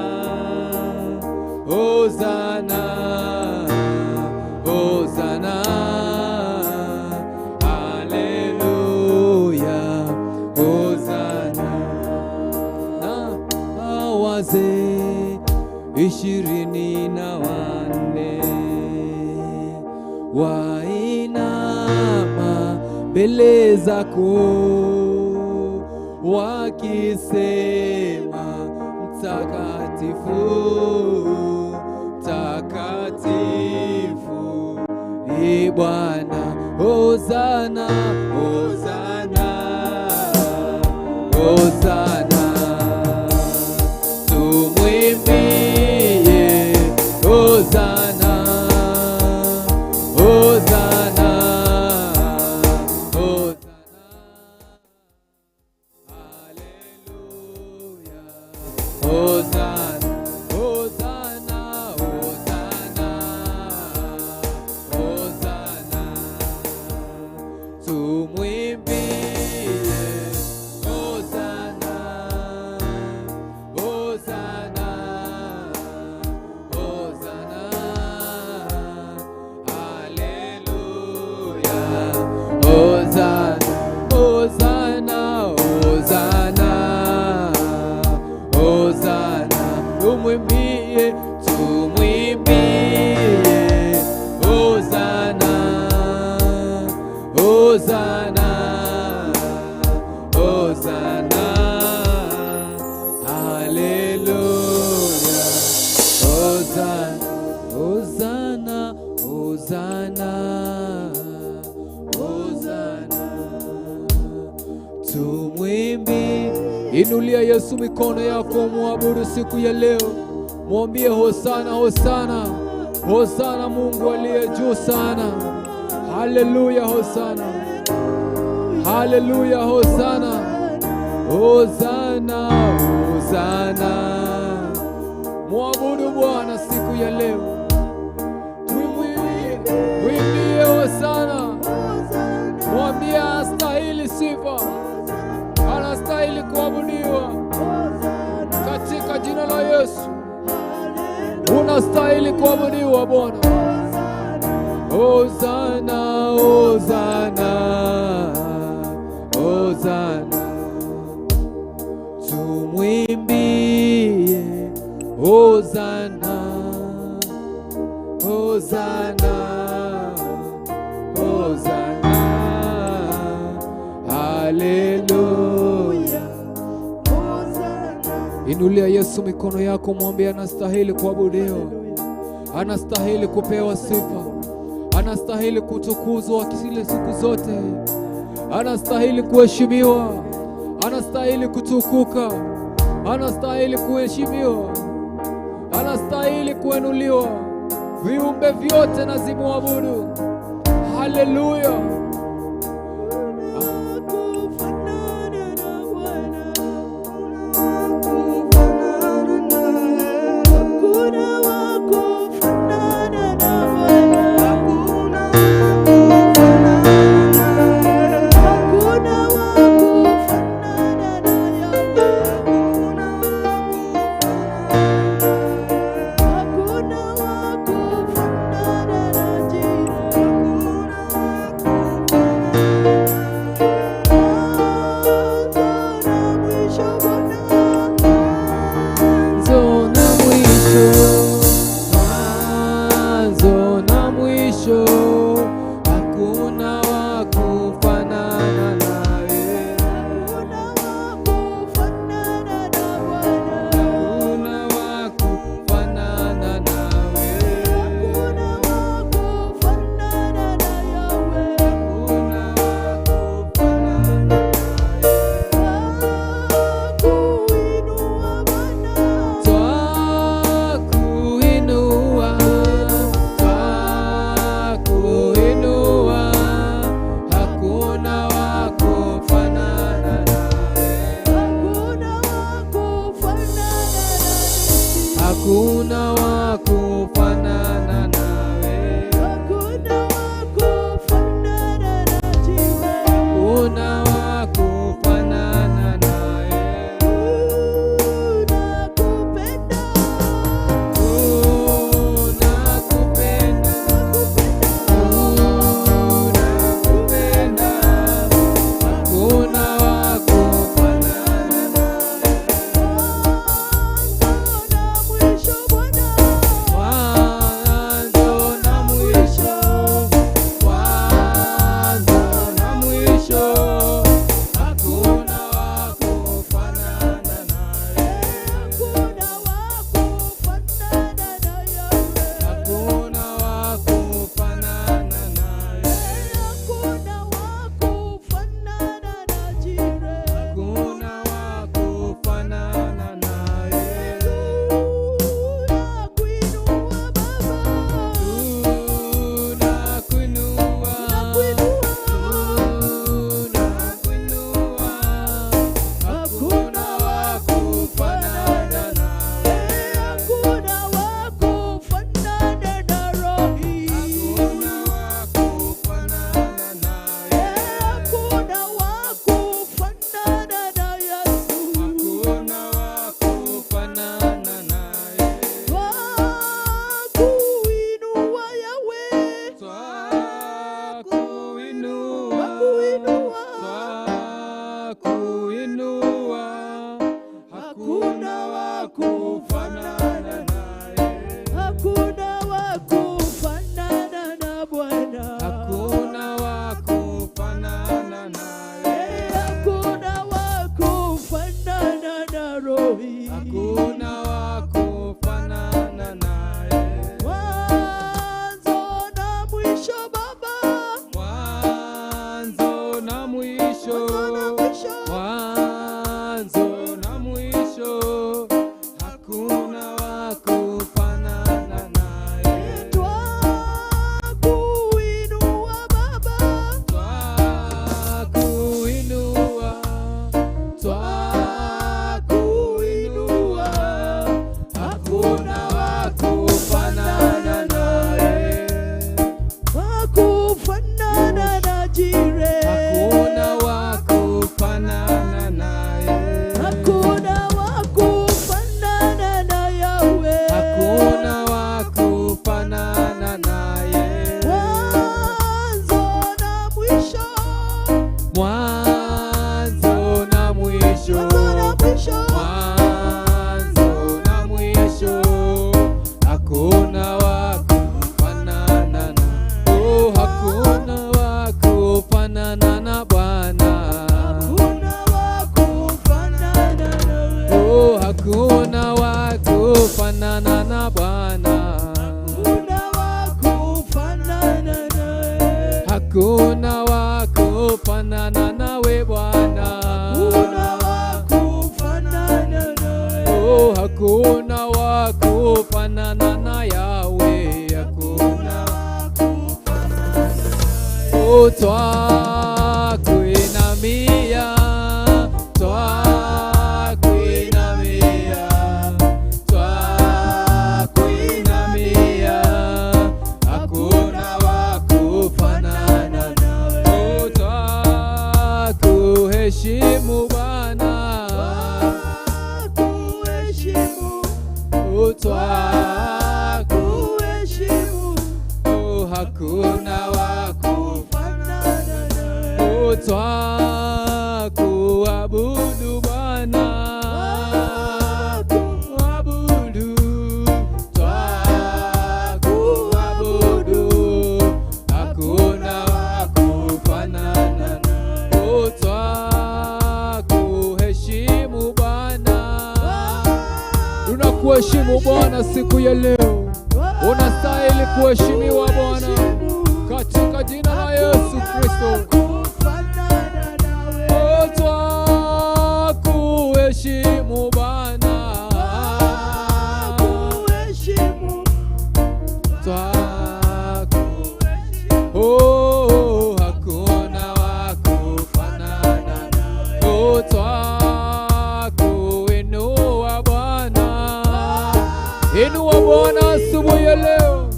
Hosanna, Hosanna, hallelujah, Hosanna. Na wazee 24 wainama mbele zako wakisema mtakatifu, mtakatifu ni Bwana Hosana, Hosana, Hosana, tumwimbie Hosana, Hosana, Hosana, haleluya, Hosana, Hosana, Hosana, Hosana, tumwimbie Hosana, Hosana, Hosana, haleluya, Hosana, Hosana, Hosana, Hosana, tumwimbie, tumwimbie Hosana, Hosana, Hosana, haleluya, Hosana, Hosana, Hosana, Hosana, tumwimbie. Inulia Yesu mikono yako, muabudu siku ya leo, mwambie Hosana, Hosana, Hosana, Mungu aliye juu sana. Haleluya, Hosana, haleluya, Hosana, Hosana, Hosana. Mwabudu Bwana siku ya leo, mwimbie Hosana, mwambie anastahili sifa, anastahili kuabudiwa katika jina la Yesu. Unastahili kuabudiwa Bwana. Hosana, Hosana, Hosana, tumwimbie Hosana, Hosana, Hosana, haleluya. Inulia Yesu mikono yako, mwambie anastahili kuabudiwa, anastahili kupewa sifa, anastahili kutukuzwa kila siku zote, anastahili kuheshimiwa, anastahili kutukuka, anastahili kuheshimiwa, anastahili kuinuliwa. Viumbe vyote na zimuabudu. Haleluya. kufanana na Bwana, hakuna wa kufanana nawe Bwana, oh, hakuna wa kufanana na Yahweh, hakuna oh, twakuinamia, twakuinamia, twakuinamia, hakuna wa kufanana nawe, oh, twakuheshimu Bwana, oh, twakuheshimu, oh, hakuna wa kufanana nawe, oh, twakuabudu Bwana, twakuabudu, twakuabudu, hakuna wa kufanana nawe, oh, twakuheshimu Bwana. Tunakuheshimu Bwana siku ya leo, unastahili kuheshimiwa Bwana, katika jina la Yesu Kristo. Oh, twakuheshimu Bwana, oh, hakuna wa kufanana nawe, oh, twakuinua Bwana, inua Bwana asubuhi ya leo,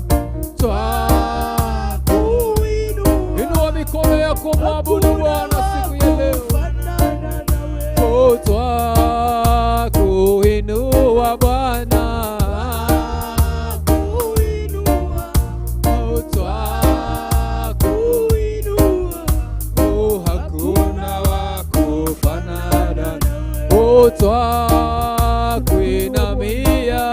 inua mikono yako mwabudu Bwana siku ya leo, oh, twakuinua Bwana, oh, twakuinua, oh, hakuna wa kufanana nawe, oh, twakuinamia,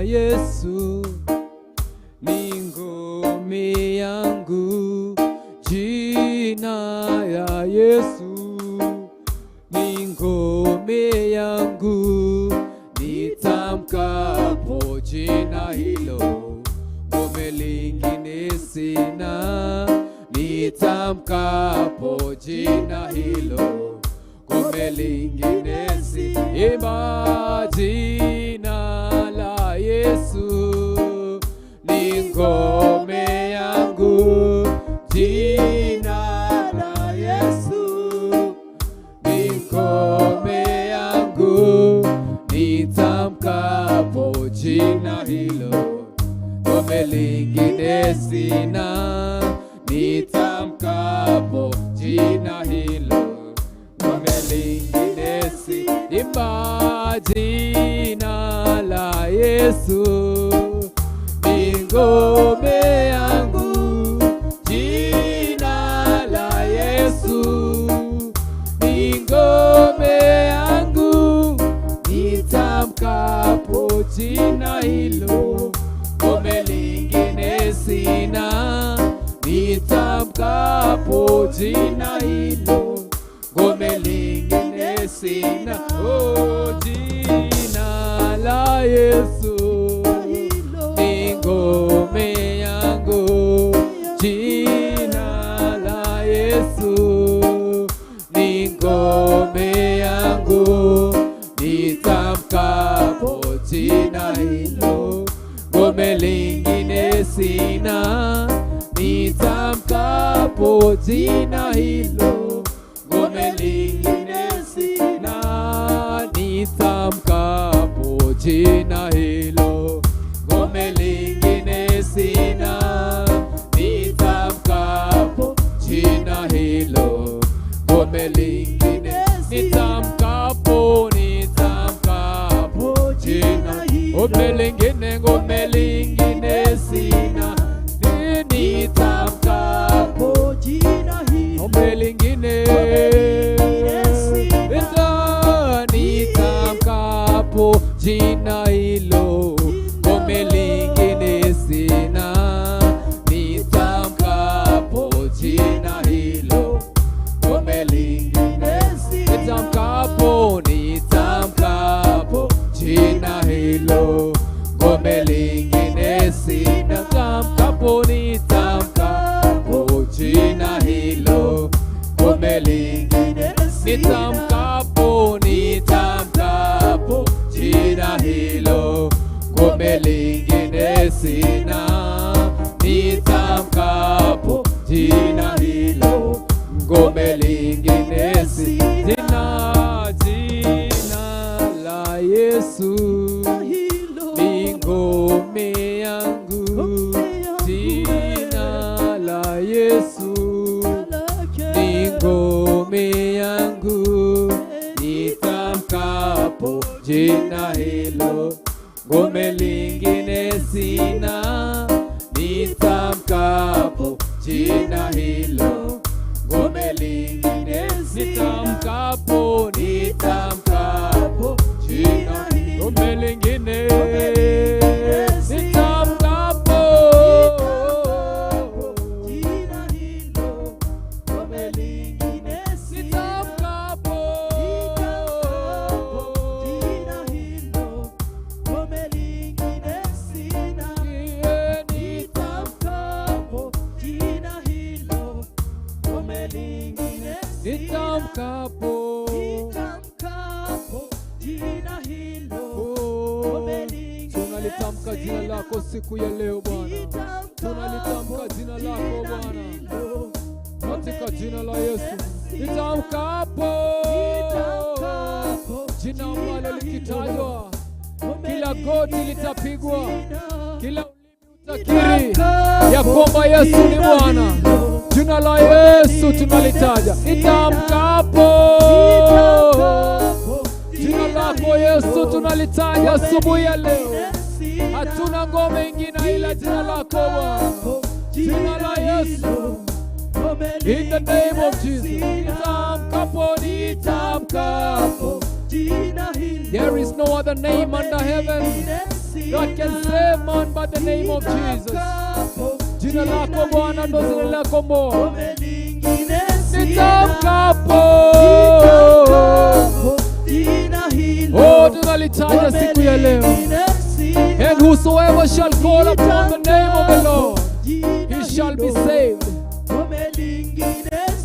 Yesu ni ngome yangu, jina ya Yesu ni ngome yangu, nitamkapo jina hilo, ngome lingine sina, nitamkapo jina hilo, ngome lingine sina, imba jina la Yesu ni ngome yangu, jina la Yesu ni ngome yangu, nitamkapo jina hilo, ngome lingine sina, nitamkapo jina hilo, ngome lingine sina, imba jina la Yesu ni ngome yangu, jina la Yesu ni ngome yangu, nitamkapo jina hilo, ngome lingine sina, nitamkapo jina hilo, ngome lingine sina, oh, jina la Yesu ni ngome yangu, jina la Yesu ni ngome yangu, nitamkapo jina hilo, ngome lingine sina, nitamkapo jina hilo, ngome lingine sina, nitamkapo jina hilo, ngome lingine sina, nitamkapo jina hilo, ngome lingine nitamkapo, nitamkapo jina hilo, ngome lingine sina, nitamkapo jina hilo, ngome lingine nitamkapo jina hilo. nitamkapo jina hilo, ngome lingine sina. Nitamkapo jina hilo, ngome lingine sina. Nitamkapo jina hilo, ngome lingine sina. Nitamkapo jina hilo, ngome lingine sina. Jina la Yesu ni ngome yangu, jina la Yesu ni ngome yangu. Nitamkapo jina hilo, ngome lingine sina. Nitamkapo jina hilo, ngome lingine sina. Nitamkapo jina hilo, ngome lingine nitamkapo jina hilo, ngome lingine nitamkapo jina hilo, ngome lingine sina. Nitamkapo jina hilo, ngome lingine nitamkapo jina hilo, ngome lingine. Tunalitamka jina lako siku ya leo Bwana, tunalitamka jina lako Bwana, katika jina la Yesu. Nitamkapo jina ambalo likitajwa kila goti litapigwa, kila ulimi utakiri ya kwamba Yesu ni Bwana. Jina la Yesu tunalitaja. Nitamkapo jina lako Yesu tunalitaja asubuhi ya leo. Hatuna ngome ingine ila jina lako Bwana, jina la Yesu. In the name of Jesus. Nitamkapo there is no other name under heaven that can save man but the name of Jesus. Jina lako Bwana ndo jina lako Bwana. Nitamkapo oh, tunalitaja siku ya leo. And whosoever shall call upon the name of the Lord, he shall be saved.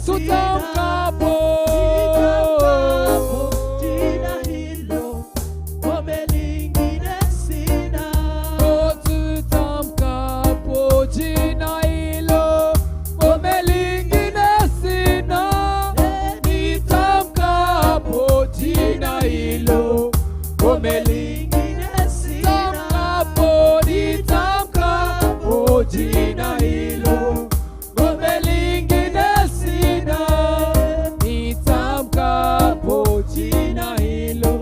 Tutamkapo jina hilo, ngome lingine sina. Tutamkapo jina hilo, ngome lingine sina. Nitamkapo jina hilo, ngome lingine sina. Nitamkapo jina hilo, ngome lingine sina. Nitamkapo jina hilo,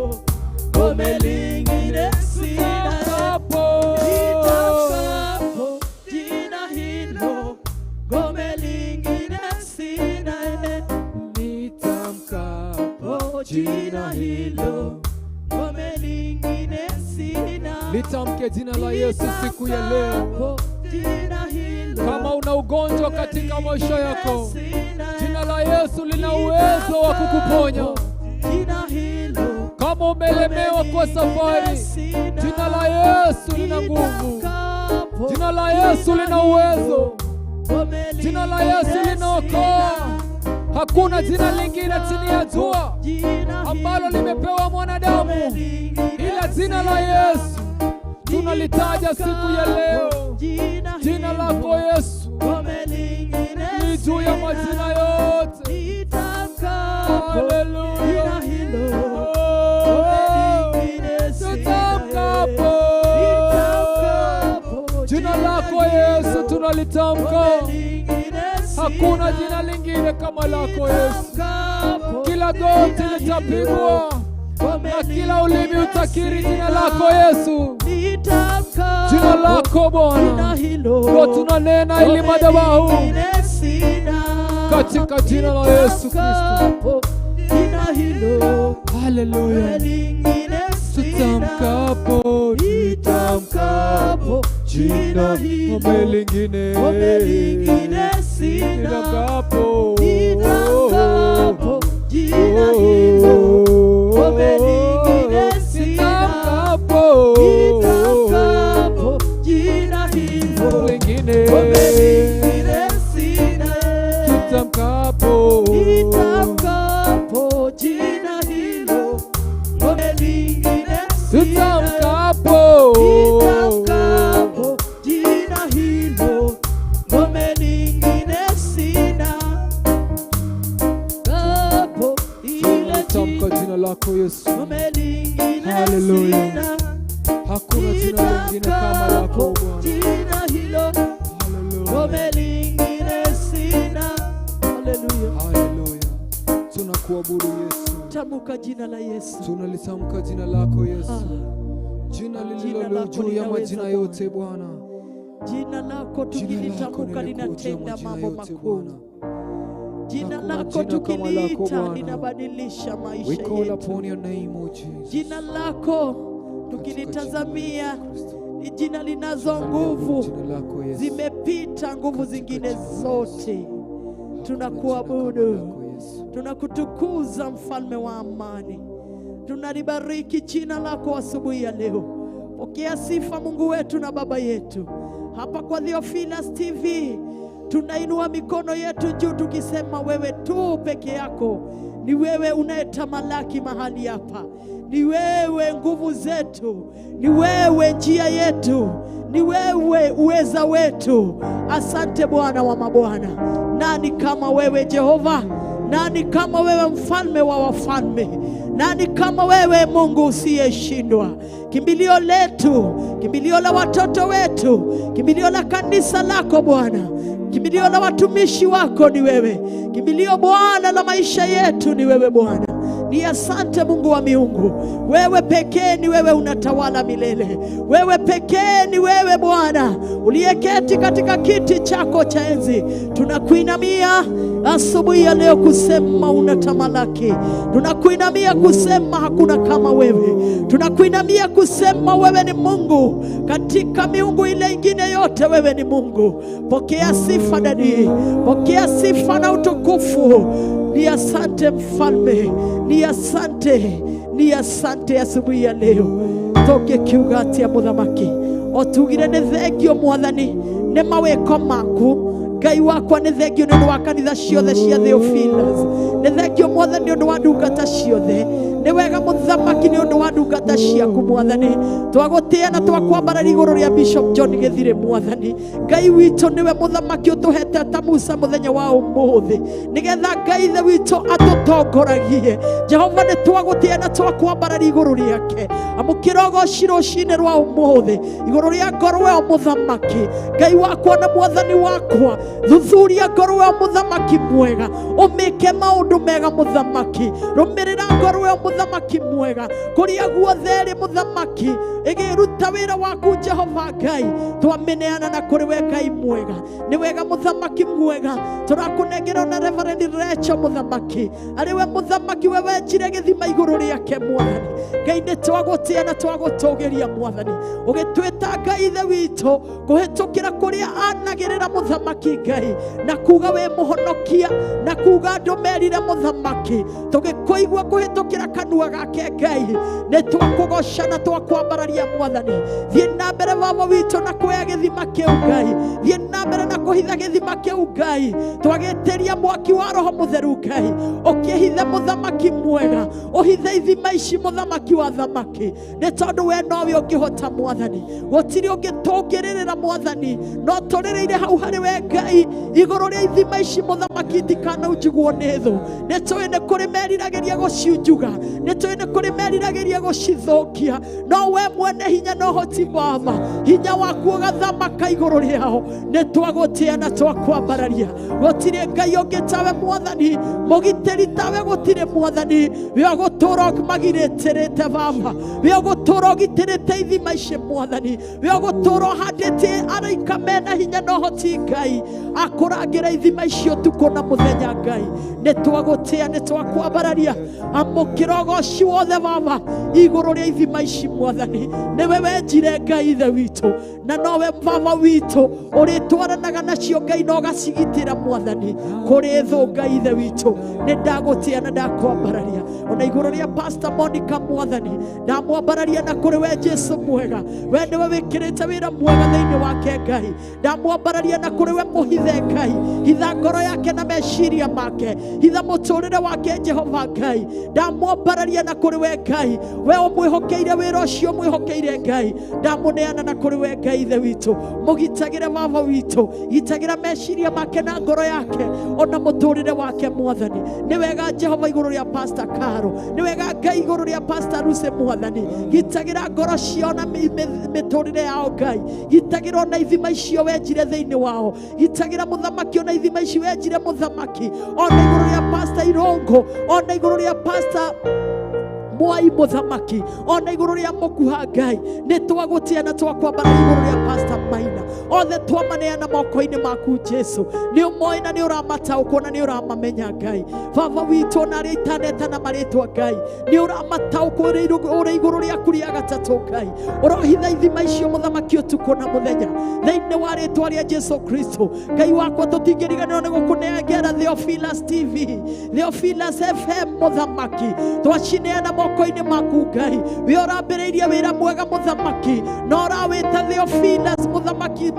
ngome lingine sina. Nitamkapo jina hilo, ngome lingine sina. Nitamkapo jina hilo, ngome lingine sina. Litamke jina la Yesu siku ya leo. Kama una ugonjwa katika maisha yako, jina la Yesu lina uwezo wa kukuponya. Kama umelemewa kwa safari, jina la Yesu lina nguvu. Jina la Yesu lina uwezo. Jina la Yesu linaokoa. Hakuna jina lingine chini ya jua ambalo limepewa mwanadamu ila jina la Yesu. Tunalitaja siku ya leo. Jina lako Yesu ni juu ya majina yote. Haleluya. Tutamkapo jina lako Yesu tunalitamka. Hakuna jina lingine kama lako Yesu. Kila goti litapigwa na kila ulimi utakiri jina lako Yesu. Jina lako Bwana ndio tunanena ili madhabahu katika jina la Yesu Kristo. Haleluya. Tutamkapo jina ngome lingine jina hilo ngome lingine sina. Nitamkapo jina hilo ngome lingine sina. Nitamkapo jina hilo ngome lingine sina. Nitamkapo jina hilo ngome lingine sina. Kapo ile Tamka jina lako Yesu. ngome lingine Hallelujah. sina. Hakuna jina lingine kama lako Bwana. Jina hilo Hallelujah. ngome lingine sina. Hallelujah. Hallelujah. Tunakuabudu Yesu. Tamka jina la Yesu. Tunalitamka jina lako Yesu. Jina lililo juu ya majina yote Bwana. Jina lako tukilitamka linatenda mambo makuu. Jina lako tukiliita linabadilisha maisha We call yetu. upon your name, O Jesus. Jina lako tukilitazamia ni jina linazo nguvu, Jina lako Yesu. zimepita nguvu zingine zote. Tunakuabudu, tunakutukuza mfalme wa amani. Tunalibariki jina lako asubuhi ya leo. Pokea sifa Mungu wetu na Baba yetu. Hapa kwa Theophilus TV tunainua mikono yetu juu tukisema wewe tu peke yako ni wewe unayetamalaki mahali hapa. Ni wewe nguvu zetu, ni wewe njia yetu, ni wewe uweza wetu. Asante Bwana wa mabwana. Nani kama wewe Jehova? Nani kama wewe mfalme wa wafalme? Nani kama wewe Mungu usiyeshindwa? Kimbilio letu, kimbilio la watoto wetu, kimbilio la kanisa lako Bwana, kimbilio la watumishi wako ni wewe. Kimbilio Bwana la maisha yetu ni wewe Bwana. Ni asante Mungu wa miungu. Wewe pekee ni wewe unatawala milele. Wewe pekee ni wewe Bwana uliyeketi katika kiti chako cha enzi. Tunakuinamia asubuhi ya leo kusema unatamalaki. Tunakuinamia kusema hakuna kama wewe. Tunakuinamia kusema wewe ni Mungu katika miungu ile ingine yote. Wewe ni Mungu. Pokea sifa dadi, pokea sifa na utukufu. Ni asante mfalme, ni asante, ni asante asubuhi ya leo. Toke kiugati ya muthamaki otugire ne thengio mwathani ne maweko maku. Ngai wakwa nĩ thengio nĩ ũndũ wa kanitha ciothe cia Theophilus. Nĩ thengio mwathani nĩ ũndũ wa ndungata ciothe. Nĩ wega mũthamaki nĩ ũndũ wa ndungata ciaku mwathani. Twagũtĩĩa na twakwambararia igũrũ rĩa Bishop John Gĩthirĩ mwathani. Ngai witũ nĩwe mũthamaki ũtũhete ta Musa mũthenya wa ũmũthĩ, nĩgetha Ngai ithe witũ atũtongoragie. Jehova nĩ twagũtĩĩa na twakwambararia igũrũ rĩake. Amũkĩra ũgooci rũcinĩ rwa ũmũthĩ igũrũ rĩa ngoro ĩyo mũthamaki. Ngai wakwa na mwathani wakwa, thuthuria ngoro ĩyo mũthamaki mwega, ũmĩke maũndũ mega mũthamaki. Rũmĩrĩra ngoro ĩyo mũthamaki mwega kũrĩa guothe ĩrĩ mũthamaki, ĩgĩruta wĩra waku Jehova Ngai. Twamĩneana na kũrĩ we Ngai mwega. Nĩ wega mũthamaki mwega. Tũrakũnengera na Reverend Rachel mũthamaki, arĩ we mũthamaki we wenjire gĩthima igũrũ rĩake mwathani. Ngai nĩ twagũtĩĩa na twagũtũgĩria mwathani, ũgĩtwĩta Ngai ithe witũ kũhĩtũkĩra kũrĩa anagĩrĩra mũthamaki Ngai, na kuga we mũhonokia, na kuga andũ merire mũthamaki. Tũgĩkũigua kũhĩtũkĩra kanua gake Ngai, nĩ twakũgoca na twakwambararia mwathani. Thiĩ na mbere baba witũ na kuoya gĩthima kĩu Ngai. Thiĩ na mbere na kũhitha gĩthima kĩu Ngai. Twagĩtĩria mwaki wa Roho Mũtheru Ngai, ũkĩhithe mũthamaki mwega, ũhithe ithima ici mũthamaki wa thamaki. Nĩ tondũ we nowe ũngĩhota mwathani, gũtirĩ ũngĩtũngĩrĩrĩra mwathani. No tũrĩrĩire hau harĩ we Ngai igũrũ rĩa ithima ici mũthamaki, ndikanaunjugwo nĩ thũ. Nĩ tũĩ nĩ kũrĩ meriragĩria gũciunjuga, nĩ tũĩ nĩ kũrĩ meriragĩria gũcithũkia, no we mwene hinya na ũhoti baba, hinya waku ũgathamaka igũrũ rĩao. Nĩ twagũtĩĩa na twakwambararia. Gũtirĩ Ngai ũngĩ tawe mwathani, mũgitĩri tawe gũtirĩ mwathani. We ũgũtũũra magirĩtĩrĩte baba, we ũgũtũũra ũgitĩrĩte ithima ici mwathani. We ũgũtũũra ũhandĩte araika mena hinya na ũhoti Ngai, akũrangĩra ithima icio ũtukũ na mũthenya Ngai. Nĩ twagũtĩĩa, nĩ twakwambararia. Amũkĩra ũgooci wothe baba igũrũ rĩa ithima ici mwathani. Nĩ we niwe njire Ngai ithe witũ, na nowe baba witũ ũrĩtwaranaga nacio Ngai na ũgacigitĩra Mwathani kũrĩ thũ Ngai ithe witũ. Nĩ ndagũtĩa na ndakwambararia ona igũrũ rĩa Pastor Monica Mwathani, ndamwambararia na kũrĩ we Jesu mwega, we nĩwe wĩkĩrĩte wĩra mwega thĩinĩ wake Ngai. Ndamwambararia na kũrĩ we mũhithe Ngai, hitha ngoro yake na meciria make, hitha mũtũrĩre wake Jehova Ngai. Ndamwambararia na kũrĩ we Ngai, we ũmwĩhokeire wĩra ũcio mwĩhokeire Ngai, ndamũneana na kũrĩ we Ngai ithe witũ. Mũgitagĩre baba witũ, gitagĩra meciria make na ngoro yake ona mũtũrĩre wake Mwathani. Nĩ wega Jehova igũrũ rĩa Pastor Caro, nĩ wega Ngai igũrũ rĩa Pastor Lucy Mwathani, gitagĩra ngoro ciao na mĩtũrĩre yao Ngai, gitagĩra ona ithima icio wenjire thĩinĩ wao, gitagĩra mũthamaki ona ithima icio wenjire mũthamaki, ona igũrũ rĩa Pastor Irũngũ, ona igũrũ rĩa Pastor Mwai mũthamaki, ona igũrũ rĩa Mũkuha Ngai. Nĩ twagũtĩa na twakwambara igũrũ rĩa Pastor Maina, othe twamaneana moko-inĩ maku Jesu. Nĩ ũmoĩ na nĩ ũramataũkwo na nĩ ũramamenya Ngai. Baba witũ na arĩa itaneta na marĩtwa Ngai, nĩ ũramataũkwo ũrĩ igũrũ rĩaku rĩa gatatũ Ngai. Ũrohitha ithima icio mũthamaki ũtukũ na mũthenya thĩinĩ wa rĩtwa rĩa Jesu Kristo. Ngai wakwa tũtingĩriganĩrwo nĩ gũkũnengera Theophilus TV, Theophilus FM mũthamaki, twacineana moko-inĩ maku Ngai. We ũrambĩrĩirie wĩra mwega mũthamaki, na ũrawĩta Theophilus mũthamaki,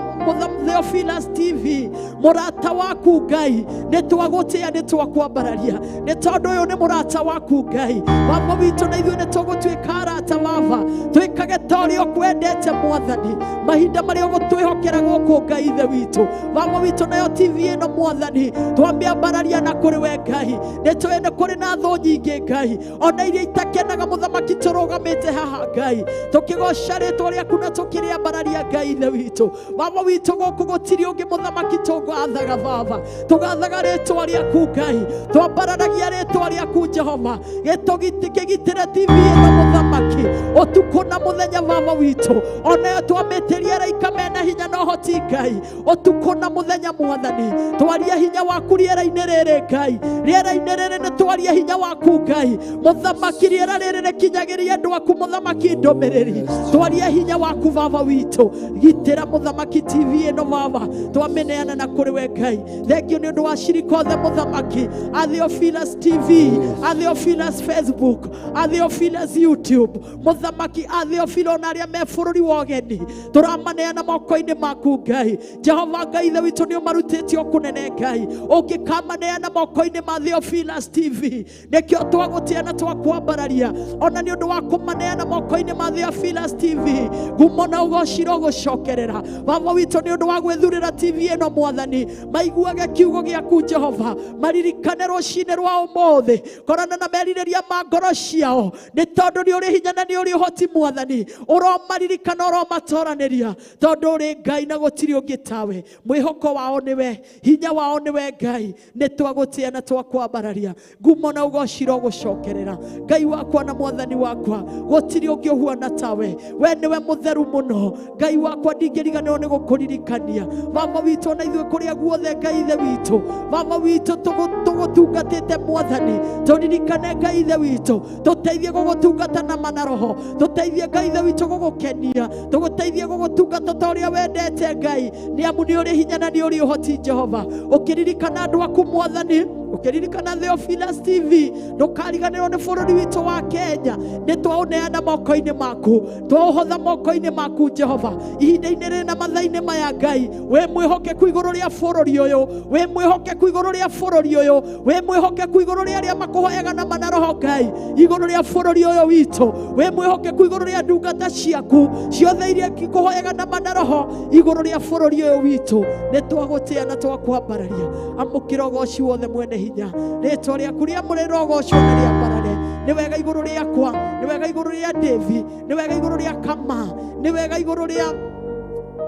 Theophilus TV mũrata waku Ngai. Nĩ twagũtĩa, nĩ twakwambararia nĩ tondũ ũyũ nĩ mũrata waku Ngai. Baba witũ na ithuĩ nĩ tũgũtuĩka arata baba, twĩkage ta ũrĩa ũkwendete Mwathani mahinda marĩa ũgũtwĩhokera gũkũ Ngai ithe witũ. Baba witũ nayo TV ĩno Mwathani twamĩambararia na kũrĩ we Ngai. Nĩ tũĩ nĩ kũrĩ na thũ nyingĩ Ngai, ona iria itakenaga mũthamaki tũrũgamĩte haha Ngai, tũkĩgoca rĩtwa rĩaku na tũkĩrĩambararia Ngai ithe witũ. Baba witũ gũkũ gũtirĩ ũngĩ mũthamaki tũgathaga baba, tũgathaga rĩtwa rĩaku Ngai, twambararagia rĩtwa rĩaku Jehova. Gĩtũgitĩre TV ĩno mũthamaki ũtukũ na mũthenya baba witũ, onayo twamĩtĩria araika mena hinya na ũhoti Ngai ũtukũ na mũthenya Mwathani. Twaria hinya waku rĩera-inĩ rĩrĩ Ngai, rĩera-inĩ rĩrĩ nĩ twaria hinya waku Ngai mũthamaki. Rĩera rĩrĩ rĩkinyagĩria andũ aku mũthamaki ndũmĩrĩri, twaria hinya waku baba witũ. Gitĩra mũthamaki TV ĩno baba, twamĩneana na kũrĩ we Ngai. Thengio nĩ ũndũ wa cirika othe mũthamaki, a Theophilus TV, a Theophilus Facebook, a Theophilus YouTube mũthamaki, a Theophilo na arĩa me bũrũri wa ũgeni, tũramaneana moko-inĩ maku Ngai. Jehova Ngai ithe witũ nĩ ũmarutĩte kũnene Ngai, ũngĩkamaneana moko-inĩ ma Theophilus TV nĩkĩo twagũtĩa na twakwambararia. Ona nĩ ũndũ wa kũmaneana moko-inĩ ma Theophilus TV, ngumo na ũgociro gũcokerera baba witũ. Nĩ ũndũ wa gwĩthurĩra TV ĩno Mwathani, maiguage kiugo gĩaku Jehova, maririkane rũcinĩ rwa ũmũthĩ korana na merirĩria ma ngoro ciao, nĩ tondũ nĩ ũrĩ hinya na nĩ ũrĩ ũhoti Mwathani. Ũromaririkana, ũromatoranĩria tondũ ũrĩ Ngai na gũtirĩ ũngĩ tawe. Mwĩhoko wao nĩwe, hinya wao nĩwe Ngai. Nĩ twagũtĩa na twakwambararia, ngumo na ũgociro gũcokerera Ngai wakwa na Mwathani wakwa. Gũtirĩ ũngĩ ũhuana tawe, we nĩwe mũtheru mũno Ngai wakwa. Ndingĩriganĩrwo nĩ gũkũririkania baba witũ na ithuĩ kũrĩa guothe Ngai ithe witũ. Baba witũ tũgũtungatĩte Mwathani, tũririkane Ngai ithe witũ, tũteithie gũgũtungata na manaroho, tũteithie Ngai ithe witũ gũgũkenia, tũgũteithie gũgũtungata ta ũrĩa wendete Ngai, nĩ amu nĩ ũrĩ hinya na nĩ ũrĩ ũhoti Jehova. Ũkĩririkana andũ aku Mwathani, ũkĩririkana Theophilus TV, ndũkariganĩrwo nĩ bũrũri witũ wa Kenya. Nĩ twaũneana moko-inĩ maku, twaũhotha moko-inĩ maku Jehova. Ihinda-inĩ rĩrĩ na mathaa-inĩ maya Ngai, we mwĩhokeku igũrũ rĩa bũrũri ũyũ, we mwĩhokeku igũrũ rĩa bũrũri ũyũ, we mwĩhokeku igũrũ rĩa arĩa makũhoyaga na manaroho Ngai, igũrũ rĩa bũrũri ũyũ witũ, we mwĩhokeku igũrũ rĩa ndungata ciaku ciothe iria ikũhoyaga na manaroho, igũrũ rĩa bũrũri ũyũ witũ. Nĩ twagũtĩa na twakwambararia, amũkĩra ũgoci wothe mwene hinya, rĩtwa rĩaku rĩamũrĩrwo ũgocwo na rĩambarare. Nĩ wega igũrũ rĩakwa, nĩ wega igũrũ rĩa Davi, nĩ wega igũrũ rĩa Kama, nĩ wega igũrũ rĩa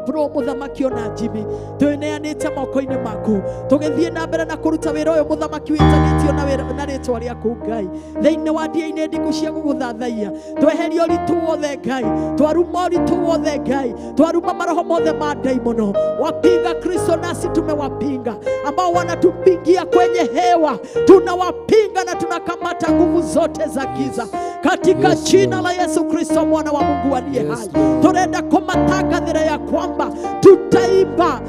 Bro mũthamaki ona Jimmy, twĩneanĩte moko-inĩ maku, tũgĩthiĩ na mbere na kũruta wĩra ũyũ mũthamaki wĩtanĩtio na rĩtwa rĩaku Ngai. Thĩinĩ wa ndia-inĩ ndiku cia gũgũthathaiya, tweherie ũritũ wothe Ngai, twaruma ũritũ wothe Ngai, twaruma maroho mothe ma daimono. Wapinga Kristo nasi tumewapinga, ambao wanatupingia kwenye hewa tunawapinga na tunakamata nguvu zote za giza katika Yes, jina Lord. la Yesu Kristo mwana wa Mungu aliye Yes, hai. Lord. Turenda kumatangathira ya kwamba tutaimba,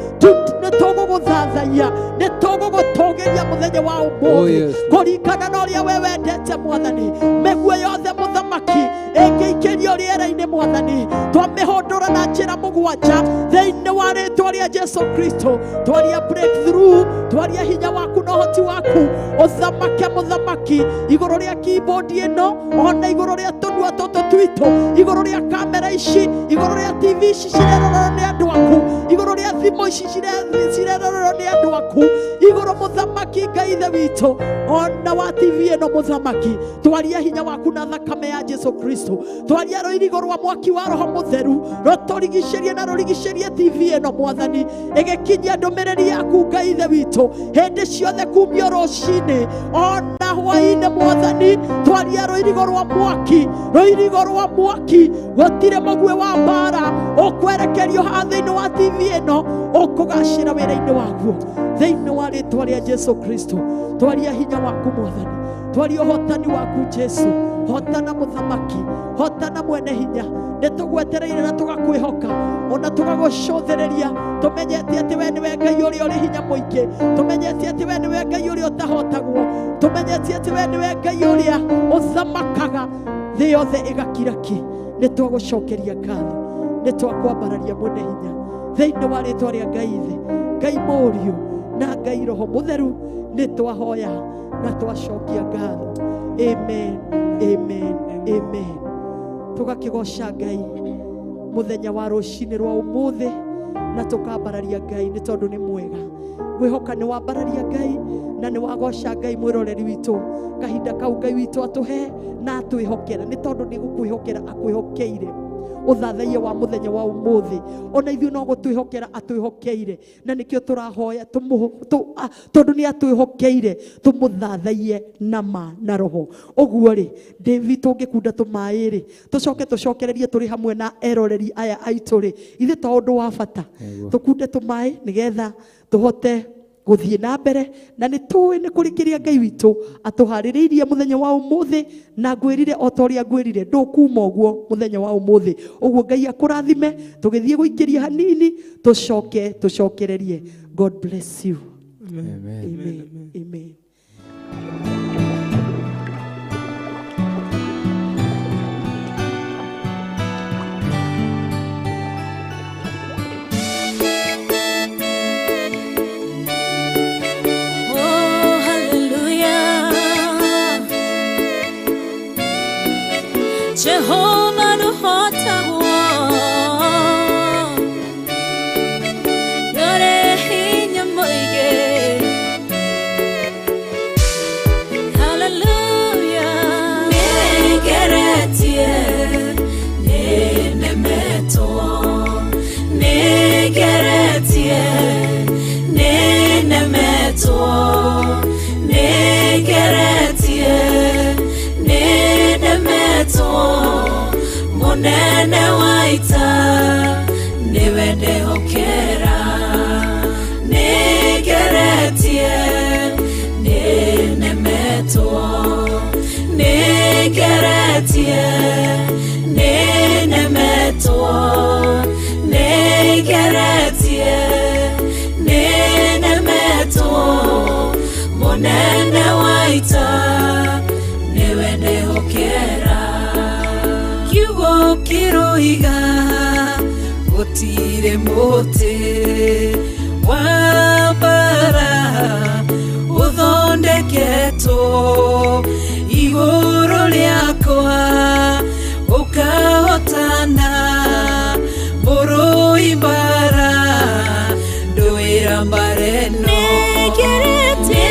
nituguguthathaiya, nitugugutugiria muthenya wa umuthi yes. kurikana na uria we wendete Mwathani. Mĩguĩ yothe Mũthamaki ĩngĩikĩrio rĩera-inĩ Mwathani, twamĩhũndũra na njĩra mũgwanja thĩinĩ wa rĩĩtwa rĩa Jesu Kristo. Twaria breakthrough, twaria hinya waku na ũhoti waku ũthamake Mũthamaki igũrũ rĩa keyboard ĩno, ona igũrũ rĩa tũnua tũtũ twitũ, igũrũ rĩa kamera ici, igũrũ rĩa TV ici cirerorwo nĩ andũ aku, igũrũ rĩa thimũ ici cirerorwo nĩ andũ aku, igũrũ Mũthamaki Ngai ithe witũ, ona wa TV ĩno Mũthamaki. Twaria hinya waku na thakame ya Jesu Kristo, twaria rũirigo rwa mwaki wa Roho Mũtheru rũtũrigicĩrie na rũrigicĩrie TV ĩno Mwathani, ĩgĩkinyia ndũmĩrĩri yaku Ngai ithe witũ hĩndĩ ciothe kumio rũcinĩ ona hwaĩ-inĩ Mwathani. Twaria rũirigo rwa mwaki, rũirigo rwa mwaki, gũtirĩ mũguĩ wa mbara ũkwerekerio haha thĩinĩ wa TV ĩno, ũkũgacĩra wĩra-inĩ waguo thĩinĩ wa rĩĩtwa rĩa Jesu Kristo. Twaria hinya waku Mwathani, twaria ũhotani waku Jesu. Hotana Mũthamaki, hotana mwene hinya. Nĩtũgwetereire na tũgakwĩhoka, ona tũgagũcũthĩrĩria. Tũmenyete atĩ we nĩwe Ngai ũrĩa ũrĩ hinya mũingĩ, tũmenyete atĩ we nĩwe Ngai ũrĩa ũtahotagwo, tũmenyete atĩ we nĩwe Ngai ũrĩa ũthamakaga thĩ yothe ĩgakiraki. Nĩtwagũcokeria ngatho, nĩtwakwambararia mwene hinya thĩinĩ wa rĩĩtwa rĩa Ngai ithe, Ngai Mũriũ na Ngai Roho Mũtheru. Nĩtwahoya na twacokia ngatho. Amen, amen, amen. Tũgakĩgoca Ngai mũthenya wa rũcinĩ rwa ũmũthĩ, na tũkambararia Ngai nĩ tondũ nĩ mwega. Ngwĩhoka nĩ wambararia Ngai na nĩ wagoca Ngai mwĩroreri witũ kahinda kau Ngai witũ atũhe na atwĩhokera, nĩ tondũ nĩ gũkwĩhokera akwĩhokeire ũthathaiya wa mũthenya wa ũmũthĩ. Ona ithuĩ no gũtwĩhokera atwĩhokeire, na nĩkĩo tũrahoya tondũ nĩ atwĩhokeire tũmũthathaiye na ma na roho. Ũguo rĩ, David tũngĩkunda tũmaĩ rĩ, tũcokererie tũrĩ hamwe na eroreri aya aitũ rĩ, ithe ta ũndũ wa bata tũkunde tũmaĩ nĩgetha tũhote gũthiĩ na mbere, na nĩ tũĩ nĩ kũrĩkĩria Ngai witũ atũharĩrĩirie mũthenya wa ũmũthĩ, na ngwĩrire o ta ũrĩa ngwĩrire ndũkuma ũguo mũthenya wa ũmũthĩ. Ũguo Ngai akũrathime, tũgĩthiĩ gũikĩria hanini tũcokererie. God bless you. Amen. Amen. Amen. Jehovah no hotagwo, yore hinya mũingĩ. Hallelujah. Nĩngeretie, nĩnemetwo, nĩngeretie, nĩnemetwo, nĩngeretie, nĩnemetwo, mũnene wa ita nĩwe ndĩhokera. Nĩngeretie, nĩnemetwo, nĩngeretie, nĩnemetwo, nĩngeretie, nĩnemetwo, mũnene wa ita nĩwe ndĩhokera. Kiugo kĩroiga gũtirĩ mũtĩ wa mbara ũthondeketwo igũrũ rĩakwa ũkahotana mũrũi mbara ndũĩra mbara ĩno. Nĩngeretie,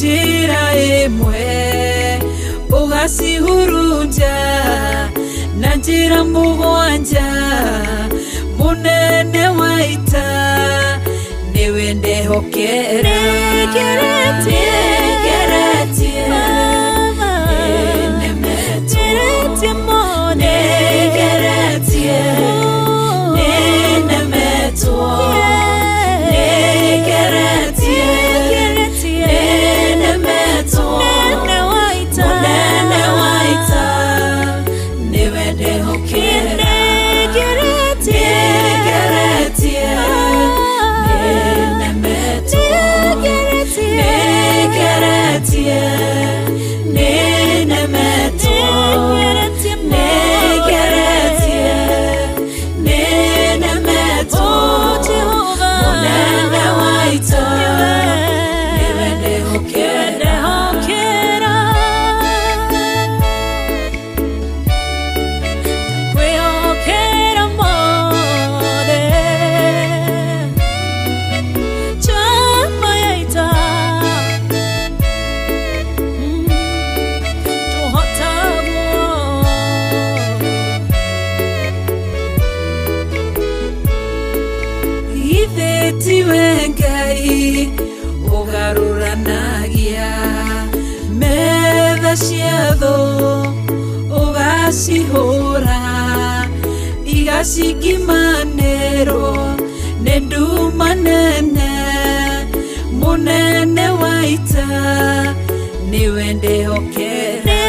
njĩra ĩmwe ũgacihurunja na njĩra mũgwanja. Mũnene wa ita nĩwe ndehokera. Tiwe Ngai ũgarũranagia metha cia thũ ũgacihũra igacikimanĩrwo nĩ nduma nene. Mũnene wa ita nĩwe ndĩhokera.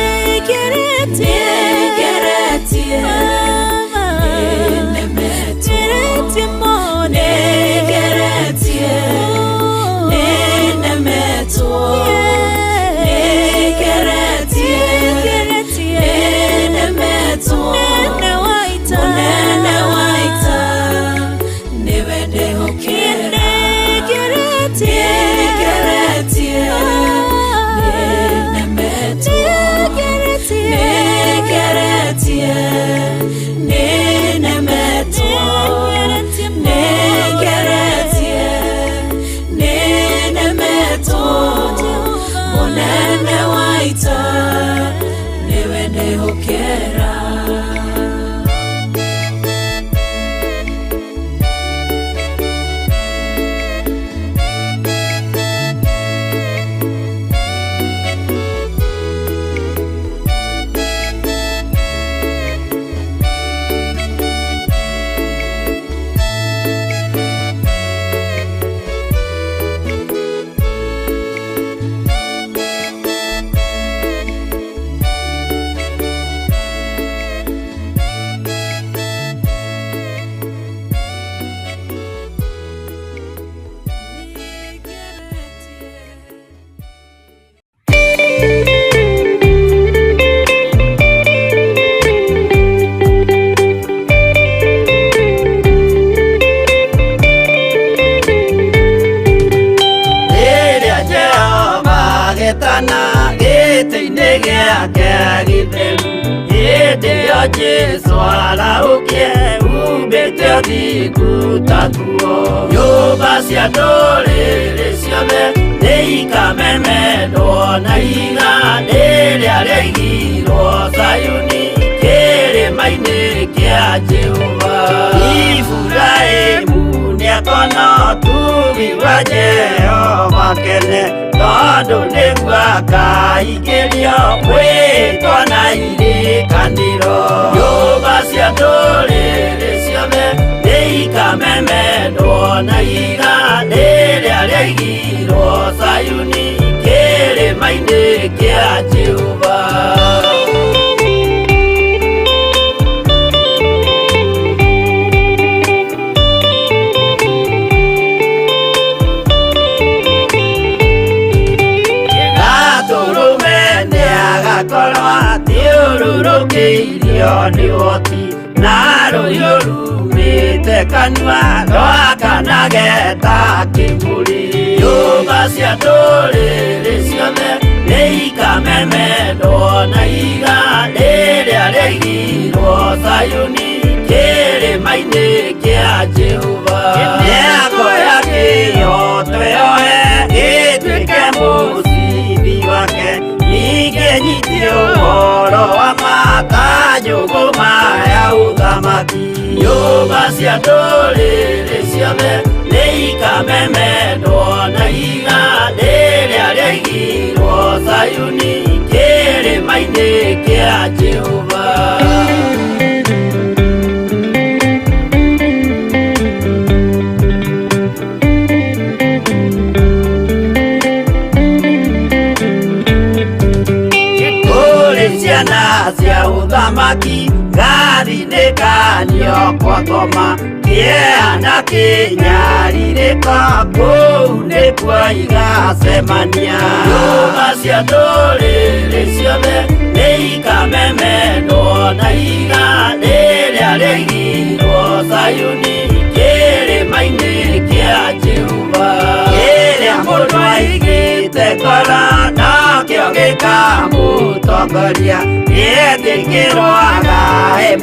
Jesu araukie umbĩte ũthingu tatuo. Nyũmba cia ndũrĩrĩ ciothe nĩikamemendwo na iganda rĩrĩa rĩaigirwo Zayuni kĩrĩma-inĩ kĩa Jehova. Iburahĩmu nĩakona ũtugi wa Jehova kene, tondũ nĩguo akaingĩrio gwĩtwo na irĩkanĩro. Nyũmba cia ndũrĩrĩ ciothe nĩikamemendwo na iganda rĩrĩa rĩaigirwo Zayuni kĩrĩma-inĩ kĩa Jehova. Thiũrũrũkĩirio nĩ ũhoti na rũhiũ rumĩte kanua rwakanage ta kĩmbũri. Nyũmba cia ndũrĩrĩ ciothe nĩikamemendwo na iganda rĩrĩa rĩaigirwo Zayuni kĩrĩma-inĩ kĩa Jehova. Nĩakoya kĩyo twĩohe gĩtuĩke mũciĩ nyũmba cia ndũrĩrĩ ciothe nĩ ikamemendwo na igandĩ rĩrĩa rĩaigirwo Zayuni kĩrĩma-inĩ kĩa Jehova. Ciana cia ũthamaki ngathinĩkanio kwa ngoma kĩeana kĩnyarirĩka kũu nĩkuo igacemania. Nyũmba cia ndũrĩrĩ ciothe nĩ ikamemendwo na igandĩ rĩrĩa rĩaigirwo Zayuni kĩrĩma-inĩ kĩa Jehova. Kĩrĩa mũndũ aigĩte ngoro nakĩo gĩkamũtongoria, nĩetĩkĩrwaga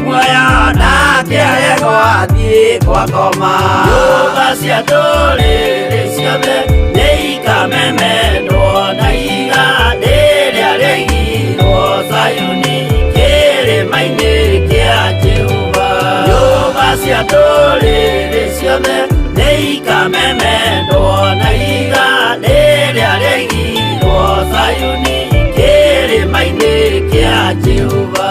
muoyo nake aregwo athiĩ kwa ngoma. Nyũmba cia ndũrĩrĩ ciothe nĩ ikamemendwo na igandĩ rĩrĩa rĩaigirwo Zayuni kĩrĩma-inĩ kĩa Jehova. Nyũmba cia ndũrĩrĩ ciothe nĩ ikamemendwo na igandĩ rĩrĩa rĩaigirwo Zayuni kĩrĩma-inĩ kĩa Jehova.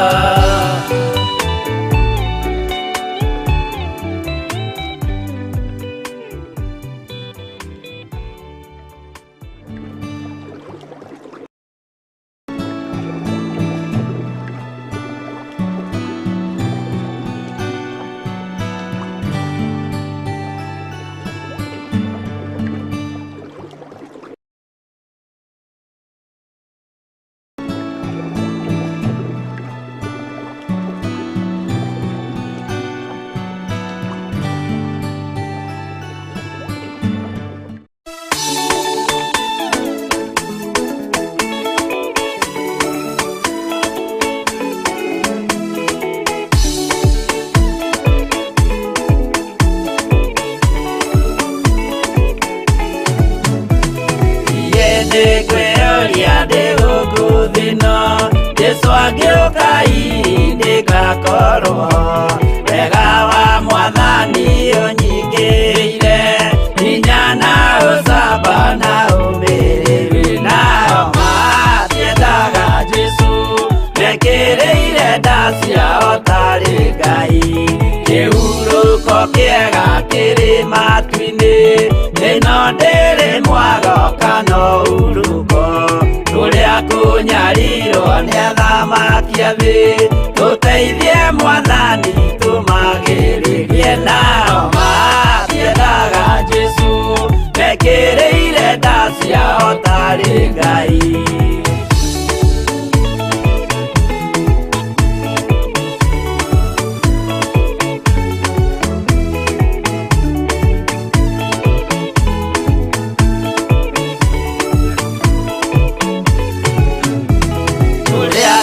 Ndĩkwĩyũria ndĩ gũkũ thĩ ĩno, Jesũ angĩũka ihinda ngakorwo, wega wa Mwathani ũnyingĩrĩire, hinya na ũcamba na ũmĩrĩru, nao matiendaga Jesũ mekĩrĩire nda ciao tarĩ Ngai. Kĩhurũko kĩega kĩrĩ matu-inĩ, ĩno ndĩrĩ mwago kana urugo, tũrĩa kũnyarirwo nĩ athamaki a thĩ, tũteithie Mwathani tũmagĩrĩrie. Nao matiendaga Jesũ mekĩrĩire nda ciao tarĩ Ngai.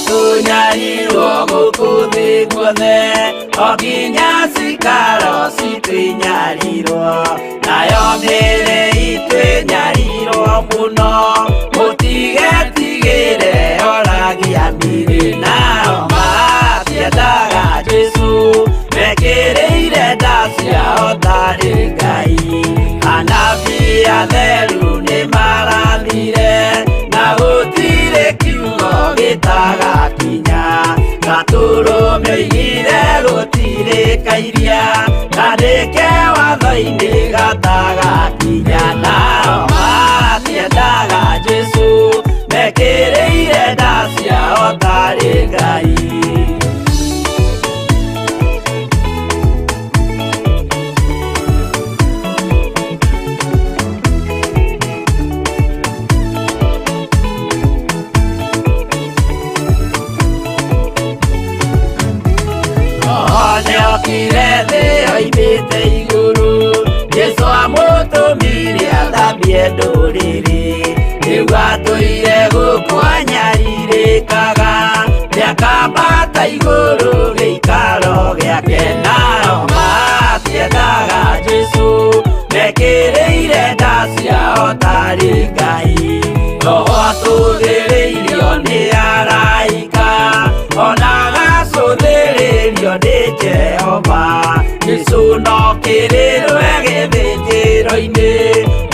Tunyarirwo gũkũ thĩ guothe, o nginya cikaro citwĩnyarirwo, nayo mĩĩrĩ itwĩnyarirwo mũno, mũtigetigĩre oragia mĩĩrĩ. Nao matiendaga Jesũ mekĩrĩire nda ciao tarĩ Ngai. Anabii atheru nĩ marathire na gũtirĩ kiugo gĩtagakinya, gatũrũme oigire gũtirĩ kairia, kandĩke watho-inĩ gatagakinya. Nao matiendaga Jesũ mekĩrĩire nda ciao tarĩ Ngai. Nĩokire thĩ oimĩte igũrũ, Jesũ amũtũmire athambie ndũrĩrĩ, rĩu atũire gũkũ anyarirĩkaga, nĩakambata igũrũ gĩikaro gĩake. Nao matiendaga Jesũ mekĩrĩire nda ciao tarĩ Ngai. Roho atũthĩrĩirio nĩ araika, ona gacũthĩrĩrio nĩ Jehova. Mekĩrĩrwe gĩthĩnjĩro-inĩ,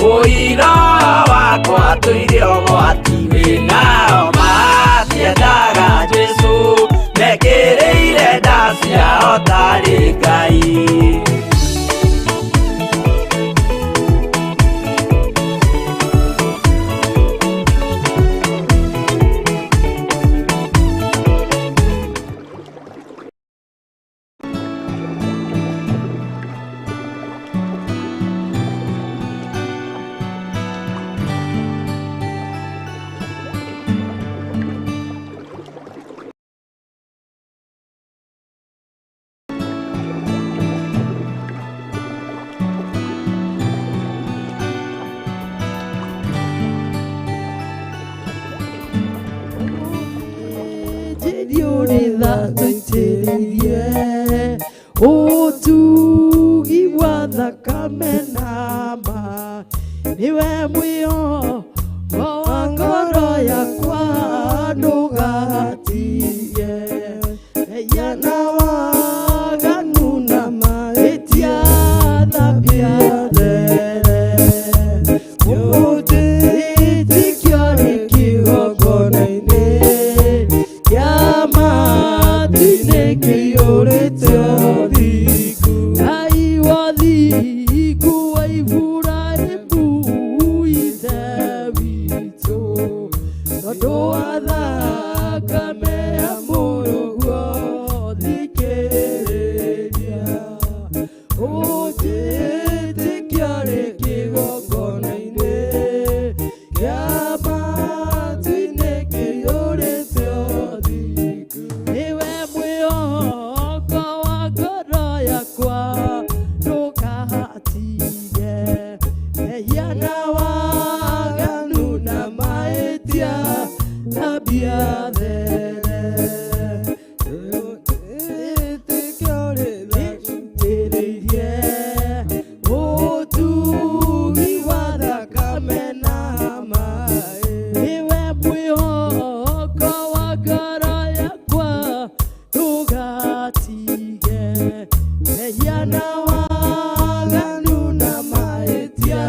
ũira wakwa tũire ũgwati wĩnao matiendaga Jesũ, mekĩrĩire nda ciao tarĩ Ngai. Ũtugi wa thakame nama niwe mwĩhoko wa ngoro yakwa ndũgatige yana waganu na mahĩtia thambia there ũtĩtĩkio nĩ kĩgongona-inĩ kĩa matu-inĩ kĩiyũrĩte ũthingu. Ngai wa ũthingu wa Iburahĩmu ithe witũ, tondũ wa thakame ya mũrũguo thikĩrĩria, ũtĩtĩkio nĩ kĩgongona-inĩ kĩa matu-inĩ kĩiyũrĩte ũthingu. Niwe mwĩhoko wa ngoro yakwa ndũgatige mehia na waganu na mahĩtia thambia there ũtĩtĩkĩrĩirie ũtugi wa thakame na maĩ. Niwe mwĩhoko wa ngoro yakwa ndũgatige mehia na waganu na mahĩtia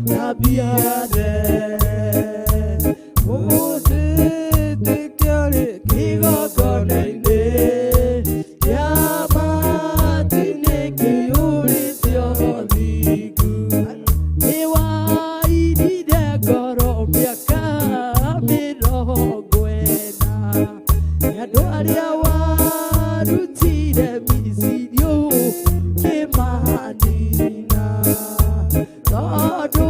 thambia there ũtĩtĩkĩrĩirie kĩgongona-inĩ kĩa matu-inĩ kĩiyũrĩte ũthingu. Nĩwairire ngoro mĩaka 40 nĩ andũ arĩa warutire Misiri ũkĩmanina, tondũ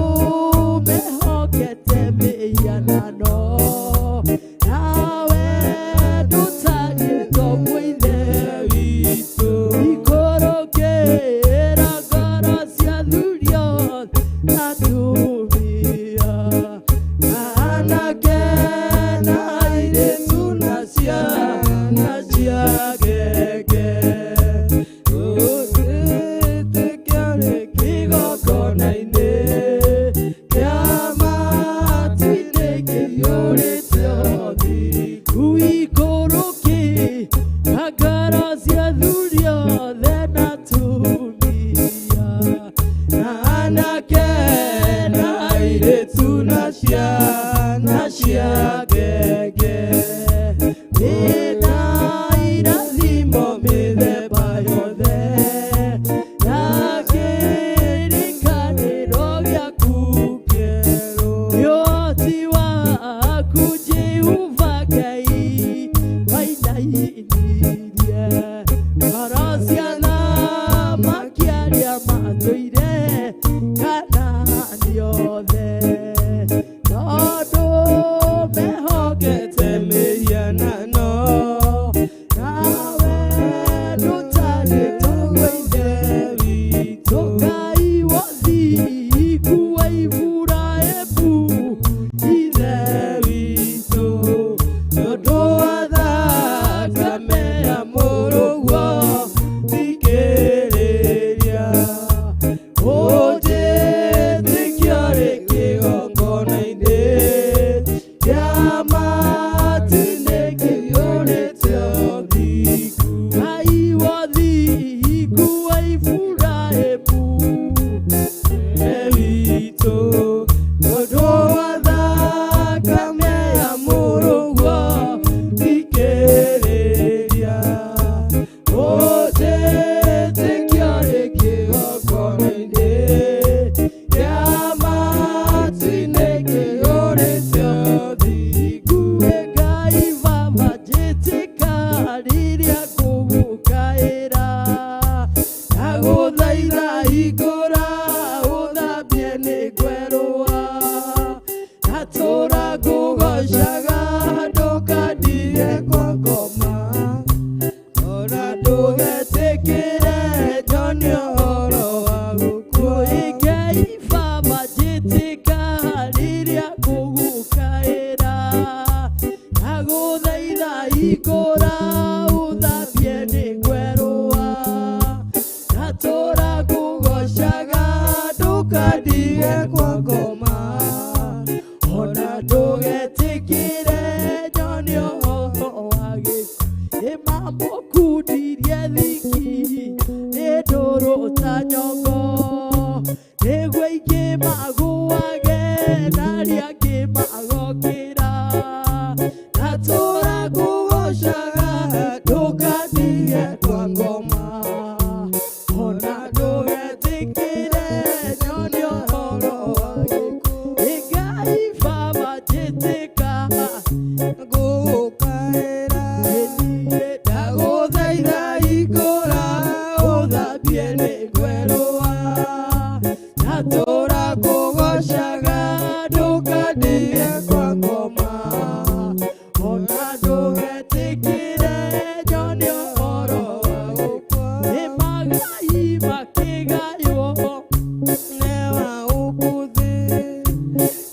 mehokete mĩhianano nawe ndũtagĩtwo ithe witũ. Ikũrũkĩra ngoro cia athuri othe na atumia, anake na airĩtu na ciana cia ngenge, ũtĩtĩkĩrĩrie kĩgongona-inĩ kĩa matu-inĩ kĩiyũrĩte ũthingu. Ikũrũkĩra ngoro cia athuri othe na atumia, na anake na airĩtu na ciana cia ngenge, wĩna irathimo mĩthemba yothe na kĩrĩkanĩro gĩaku kĩerũ. Nĩ ũhoti waku Jehova Ngai wainainirie ngoro cia athamaki arĩa matũire Kanaani othe, tondũ mehokete mĩhianano nawe ndũtagĩtwo ithe witũ. Ngai wa ũthingu wa Iburahĩmu ithe witũ, tondũ wa thakame ya mũrũguo thikĩrĩria, ũtĩtĩkio nĩ kĩgongona-inĩ kĩa matu-inĩ kĩiyũrĩte ũthingu. Ngai wa ũthingu wa Iburahĩmu Ndaguthaitha ikũra ũthambie nĩ kwerũa, ndatũra ngũgocaga ndũkandige kwa ngoma, ona ndũgetĩkĩre nyone ũhoro wa gĩkuũ. Ĩmamũkundirie thiki nĩ ndũrũ ta nyongo, nĩguo aingĩ magũage na arĩa angĩ magokĩra, ndatũra ngũgocaga ndũkandige kwa ngoma, ona ndũgetĩkĩre nyone ũhoro wa gĩkuũ. Ngai Baba njĩtĩka ngũgũkaĩra, ndagũthaitha ikũra ũthambie nĩ kwerũa, ndatũra ngũgocaga ndũkandige kwa ngoma, ona ndũgetĩkĩre nyone ũhoro wa gũkua. Nĩ magai makĩgaywo nĩ wa ũkũthĩ,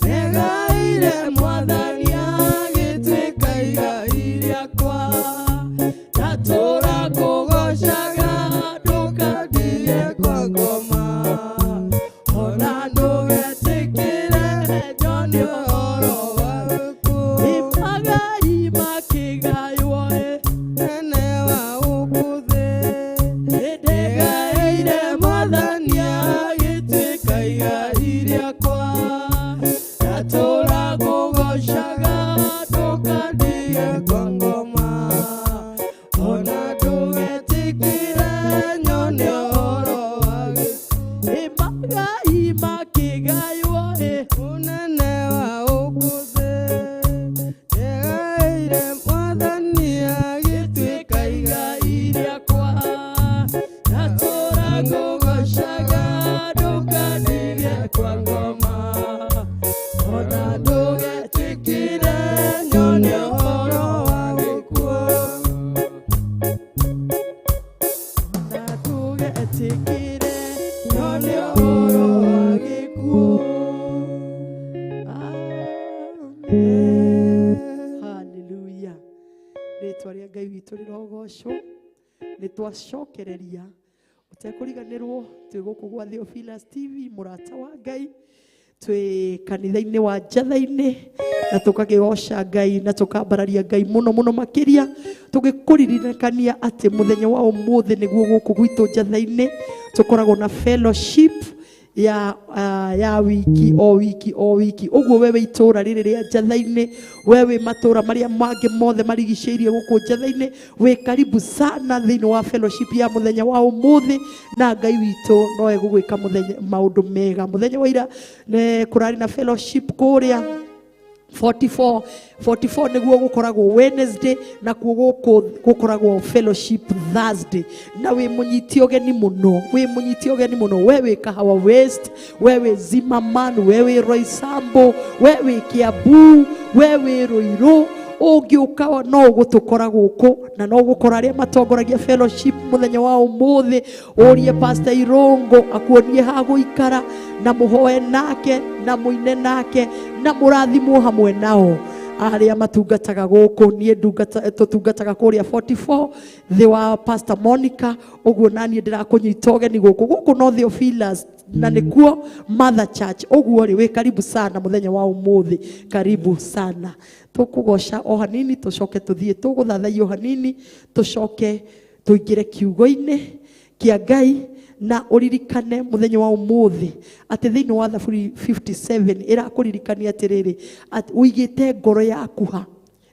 negaire Mwathani agĩtuĩka igai rĩakwa, ndatũra ngũgocaga ndũkandige kwa ngoma, ona ndũgetĩkĩre nyone ũhoro wa gĩkuũ. Nĩ magai makĩgaywo nene wa ũkũthĩ, negaire Mwathani agĩtuĩka igai rĩakwa, ndatũra ngũgocaga ndũkandige kwa ngoma, ona ndũgetĩkĩre nyone ũhoro wa gĩkuũ. Nĩ magai makĩgaywo ũnene wa ũkũthĩ, negaire Mwathani agĩtuĩka igai rĩakwa, ndatũra ngũgocaga ndũkandige kwa ngoma, ona ndũgetĩkĩre nyone ũhoro wa gĩkuũ, ona ndũgetĩkĩre nyone ũhoro wa gĩkuũ. Amen. Hallelujah. Rĩtwa rĩa Ngai witũ rĩrogocwo. Nĩ twacokereria ũtekũriganĩrwo twĩ gũkũ gwa Theophilus TV, mũrata wa Ngai, twĩ kanitha-inĩ wa Njatha-inĩ, na tũkagĩgoca Ngai na tũkambararia Ngai mũno mũno makĩria, tũgĩkũririkania atĩ mũthenya wa ũmũthĩ nĩguo gũkũ gwitũ Njatha-inĩ tũkoragwo na fellowship ya wiki o wiki. Ũguo wewe itũra rĩrĩ rĩa Njatha-inĩ, wewe matũra marĩa mangĩ mothe marigicĩirie gũkũ Njatha-inĩ, wĩ karibu sana thĩinĩ wa fellowship ya mũthenya wa ũmũthĩ, na Ngai witũ no egũgwĩka maũndũ mega. Mũthenya wa ira kũrarĩ na fellowship kũrĩa 44 nĩguo gũkoragwo Wednesday, na kuo gũkoragwo fellowship Thursday. Na wĩ mũnyiti ũgeni mũno, wewe Kahawa West, wewe Zimmerman, wewe Roysambu, wewe Kiambu, wewe Ruiru, ũngĩũka no gũtũkora gũkũ, na no gũkora arĩa matongoragia fellowship mũthenya wa ũmũthĩ. Ũrie Pastor Irongo akuonie ha gũikara, na mũhoe nake, na mũine nake, na mũrathimwo hamwe nao arĩa matungataga gũkũ. Niĩ tũtungataga kũrĩa 44 thĩ wa Pastor Monica, ũguo naniĩ ndĩrakũnyita ũgeni gũkũ no Theophilus, na nĩkuo Mother Church. Ũguo rĩ wĩ karibu sana mũthenya wa ũmũthĩ, karibu sana. Tũkũgoca o hanini, tũcoke tũthiĩ tũgũthathaiya o hanini, tũcoke tũingĩre kiugo-inĩ kĩa Ngai. Na uririkane muthenya wa umuthi ati thiini wa Thaburi 57 irakuririkania atiriri ati uigite ngoro yaku ha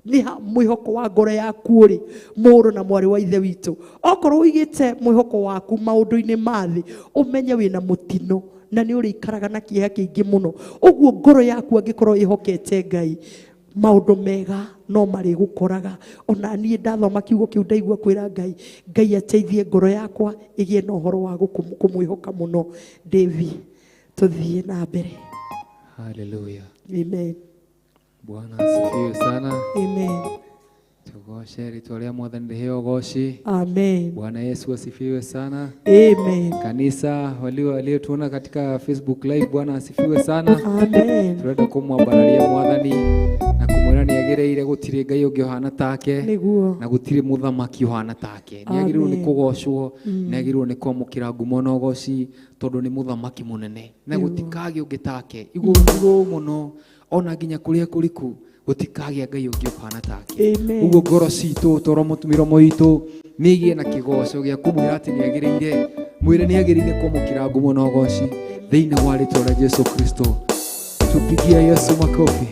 niha mwihoko wa ngoro yaku ri muru na mwari wa ithe witu. Okorwo uigite mwihoko waku maundu-ini mathi umenye wina mutino na ni urikaraga na kieha kiingi muno. Uguo ngoro yaku angikorwo ihokete Ngai maundu mega no mari gukoraga. Ona nie ndathoma kiugo kiu ndaigua kwira Ngai ateithie ngoro yakwa igie na uhoro wa kumwihoka muno. Devi tuthie na mbere. Hallelujah. Amen. Bwana asifiwe sana. Amen. Tugoshe ritwa ria Mwathani riheo goshi. Amen. Bwana Yesu asifiwe sana. Amen. Kanisa waliotuona katika Facebook live, Bwana asifiwe sana. Amen. Tunataka kumwambararia Mwathani na kumwirania nĩagĩrĩire gũtirĩ Ngai ũngĩ ũhana take na gũtirĩ mũthamaki ũhana take. Nĩagĩrĩirwo nĩ kũgocwo, nĩagĩrĩirwo nĩ kwamũkĩra ngumo na ũgoci tondũ nĩ mũthamaki mũnene na gũtikagĩa ũngĩ take. Igũrũ mũno ona nginya kũrĩa kũriku gũtikagĩa Ngai ũngĩ ũhana take. Ũguo ngoro citũ toro mĩromo itũ nĩigĩe na kĩgoco gĩa kũmwĩra atĩ nĩagĩrĩire, mwĩre nĩagĩrĩire kwamũkĩra ngumo na ũgoci thĩinĩ wa rĩĩtwa rĩa Jesũ Kristo. Tupigie Yesu makofi.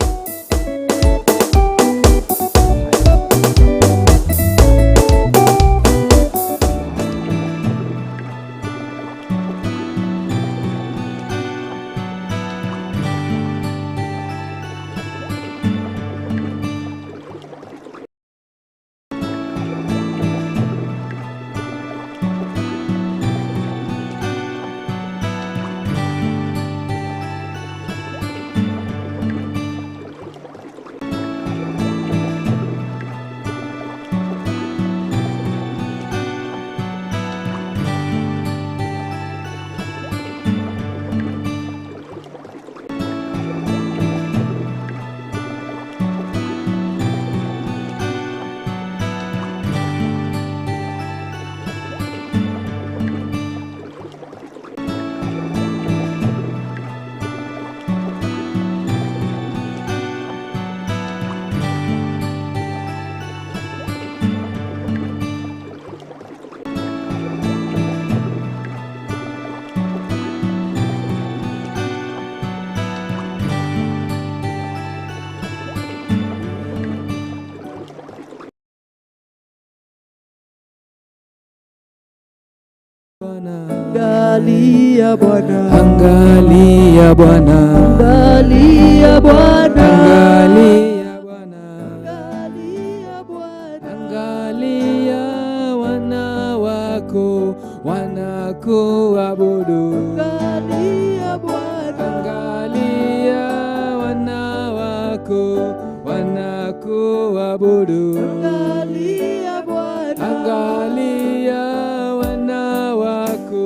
Angalia Bwana, angalia Bwana, angalia Bwana, angalia Bwana, angalia Bwana, angalia wana wako wanakuabudu. angalia Bwana, Angalia wana wako wanakuabudu. angalia Bwana, Angalia wana wako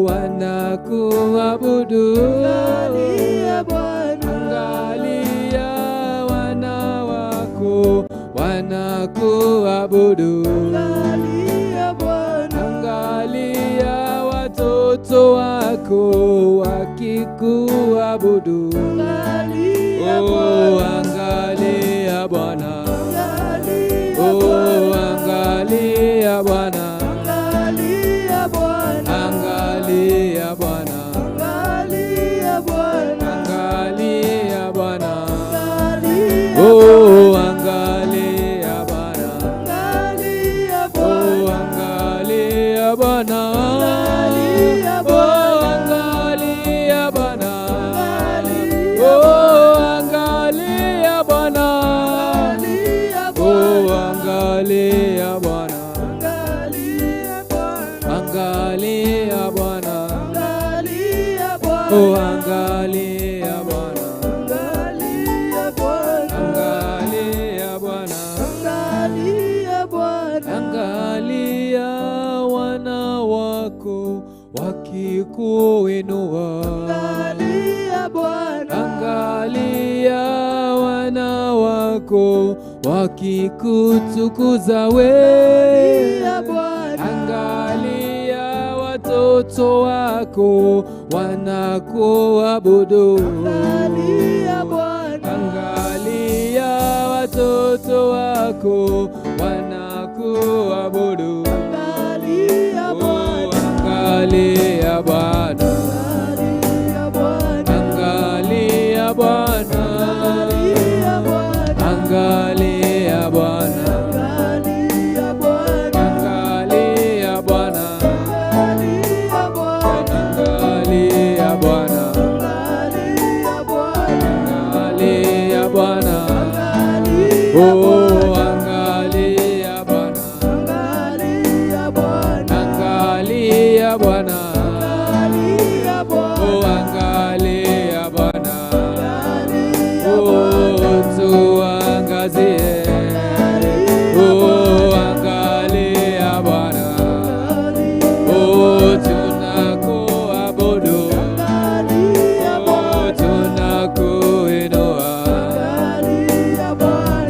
wanakuabudu. angalia Bwana, Angalia wana wako wanakuabudu. angalia Bwana, Angalia watoto wako wakikuabudu. angalia Oh, Bwana, angalia Bwana. angalia Oh, Bwana, angalia Bwana. angalia Bwana, Angalia Bwana. angalia Bwana, Angalia Bwana. angalia Oh, angalia Bwana. angalia Oh, Bwana, angalia Bwana. angalia Oh, Bwana, angalia Bwana. angalia Oh, angalia Bwana. angalia Oh, Bwana, angalia Bwana. angalia Bwana, Angalia Bwana. angalia Bwana, Oh, angalia Bwana. angalia Bwana, Angalia Bwana. angalia Bwana, Angalia wana wako wakikuinua. angalia Bwana, Angalia wana wako wakikutukuza we. angalia Bwana, Angalia watoto wako wanakuabudu. angalia Bwana, Angalia watoto wako wanakuabudu. angalia Oh, Bwana, angalia Bwana. angalia Bwana, Angalia Bwana. angalia Bwana, Angalia Bwana. angalia Bwana, Angalia Bwana. angalia Bwana, Angalia Bwana. angalia Oh, Bwana, angalia Bwana. angalia Bwana, Angalia Bwana. angalia Bwana, Oh, angalia Bwana. angalia Oh, Bwana, tuangazie. Oh, angalia Bwana. Oh, tunakuabudu. angalia Oh, tunakuinua. angalia Bwana,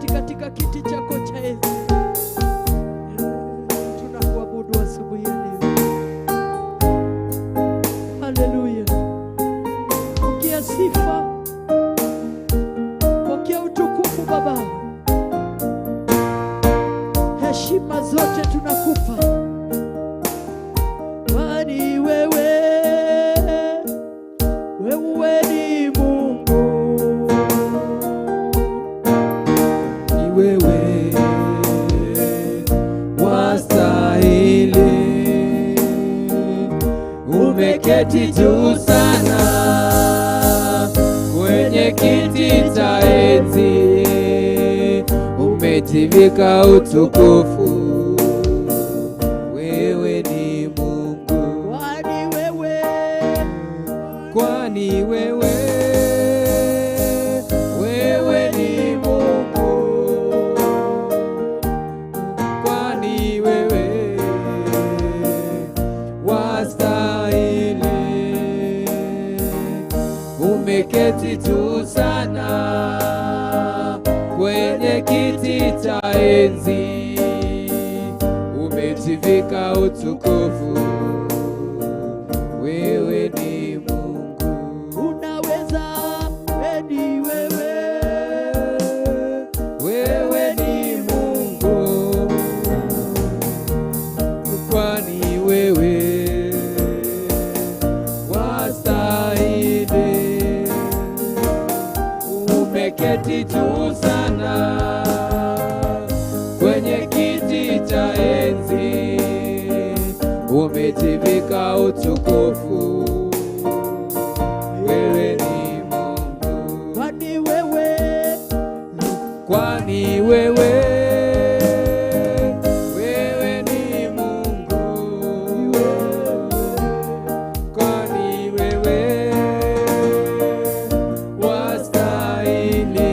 kuketi katika kiti chako cha enzi. Tunakuabudu asubuhi ya leo. Haleluya. Pokea sifa, pokea utukufu Baba. Heshima zote tunakupa. Kwani wewe ni Mungu. Ni wewe wastahili, umeketi juu sana kwenye kiti cha enzi, umetivika utukufu. Wewe ni Mungu. Kwani wewe ni Mungu. Kwani wewe wastahili, umeketi juu sana kwenye kiti cha enzi, umetivika utukufu. Wewe ni Mungu. Unaweza, ni wewe. Wewe ni Mungu. Kwani wewe wastahili, umeketi juu sana kwenye kiti cha enzi, umetivika utukufu. Wewe ni Mungu. Kwani wewe, Kwani wewe ni Mungu. Kwani wewe wastahili,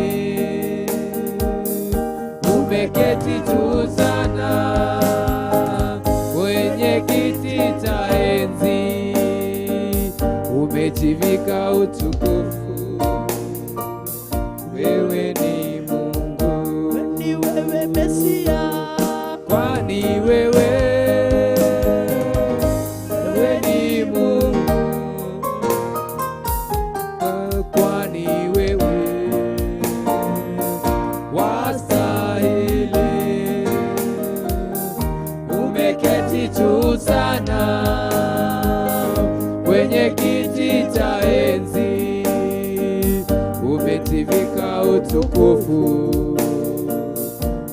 umeketi juu sana kwenye kiti cha enzi, umetivika utukufu. Wewe ni Mungu. ni wewe Mesia. Kwani wewe ni Mungu. Kwani wewe wastahili, umeketi juu sana kwenye kiti cha enzi, umetivika utukufu.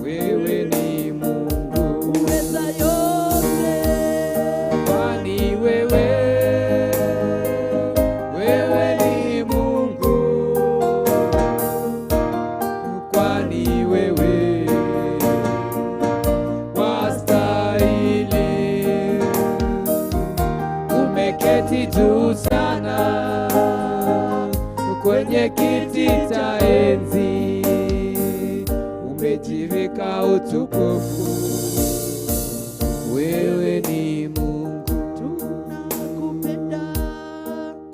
Wewe ni Mungu. Uweza yote. Kwani wewe ni Mungu. Kwani wewe wastahili, umeketi juu sana kwenye kiti cha enzi, umetivika utukufu. Wewe ni Mungu. Tunakupenda.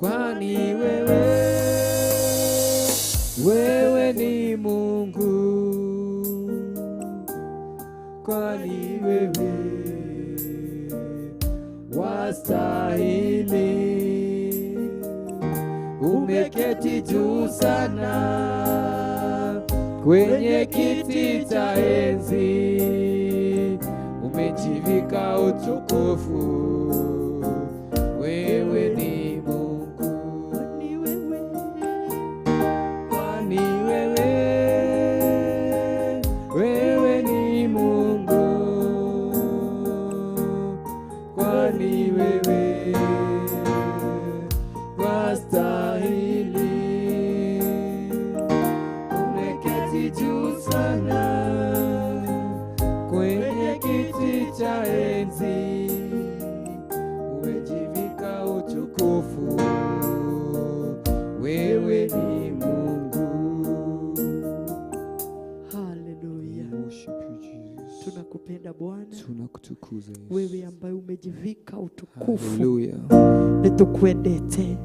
Kwani wewe ni Mungu. Kwani wewe wastahili, umeketi juu sana kwenye kiti cha enzi, umetivika utukufu. Wewe ni Mungu. Ni wewe. Kwani wewe ni Mungu. Kwani wewe wastahili, umeketi juu sana kwenye kiti cha enzi, umejivika utukufu. Wewe ni Mungu. Haleluya. Worship you, Jesus. Tunakupenda Bwana. Tunakutukuza Yesu. Wewe ambaye umejivika utukufu. Haleluya. Nitukwendete.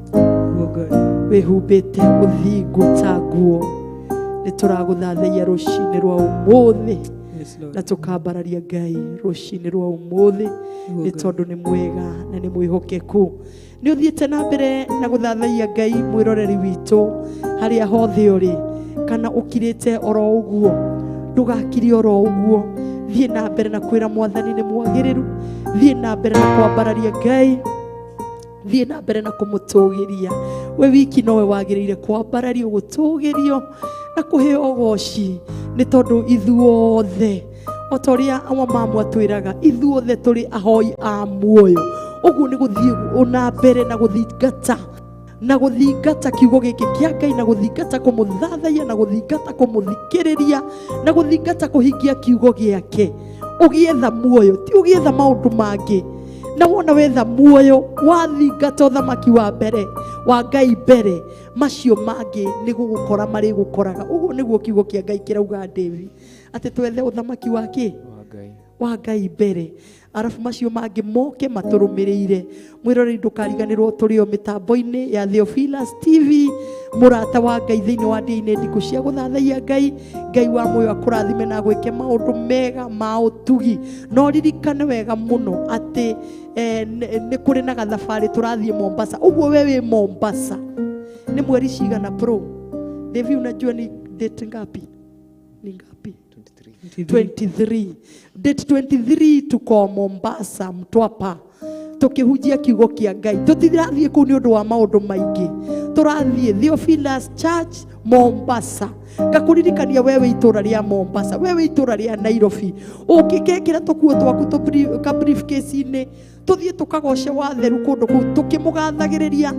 Wehubete uthigu taguo. nĩ tũragũthathaiya rũcinĩ rwa ũmũthĩ Yes, Lord. na tũkambararia Ngai rũcinĩ rwa ũmũthĩ nĩ tondũ nĩ mwega na nĩ mwĩhokeku. Nĩ ũthiĩte na mbere na gũthathaiya Ngai mwĩroreri witũ harĩa hothe ũrĩ, kana ũkirĩte oro ũguo, ndũgakire oro ũguo. Thiĩ na mbere na kwĩra Mwathani nĩ mwagĩrĩru, thiĩ na mbere na kwambararia Ngai, thiĩ na mbere na kũmũtũgĩria. We wiki nowe wagĩrĩire kwambarario, gũtũgĩrio na kũheo ũgoci, nĩ tondũ ithuothe o ta ũrĩa amwe mamu atwĩraga, ithuothe tũrĩ ahoi a muoyo. Ũguo nĩ gũthiĩ na mbere na gũthingata kiugo gĩkĩ kĩa Ngai, na gũthingata kũmũthathaiya, na gũthingata kũmũthikĩrĩria, na gũthingata kũhingia kiugo gĩake. Ũgĩetha muoyo, ti ũgĩetha maũndũ mangĩ. Na wona wetha muoyo, wathingata ũthamaki wa mbere wa Ngai mbere, macio mangĩ nĩ gũgũkora marĩ gũkoraga. Ũguo nĩguo kiugo kĩa Ngai kĩrauga David, atĩ twethe ũthamaki wake wa Ngai mbere, arabu macio mangĩ moke matũrũmĩrĩire. Mwĩroreri ndũkariganĩrwo tũrĩ o mĩtambo-inĩ ya Theophilus TV, mũrata wa Ngai thĩinĩ wa ndĩa-inĩ nditũ cia gũthathaiya Ngai. Ngai wa muoyo akũrathime na gwĩke maũndũ mega ma ũtugi. No ririkane wega mũno atĩ nĩ kũrĩ na gathabarĩ tũrathiĩ Mombasa. Ũguo we wĩ Mombasa, nĩ mweri cigana bro? Devi, unajua ni date ngapi? Ni ngapi? 23. Date 23 tuko Mombasa, Mtwapa, tukihujia kiugo kia Ngai. Tutirathiĩ kũu nĩ ũndũ wa maũndũ maingĩ, tũrathiĩ Theophilus Church Mombasa. Ngakuririkania wewe itũra rĩa Mombasa, wewe itũra rĩa Nairobi, ũngĩkekĩra tũkuo twaku ka briefcase-inĩ, tuthiĩ tukagoce watheru kũndũ kũu, tukĩmũgathagĩrĩria,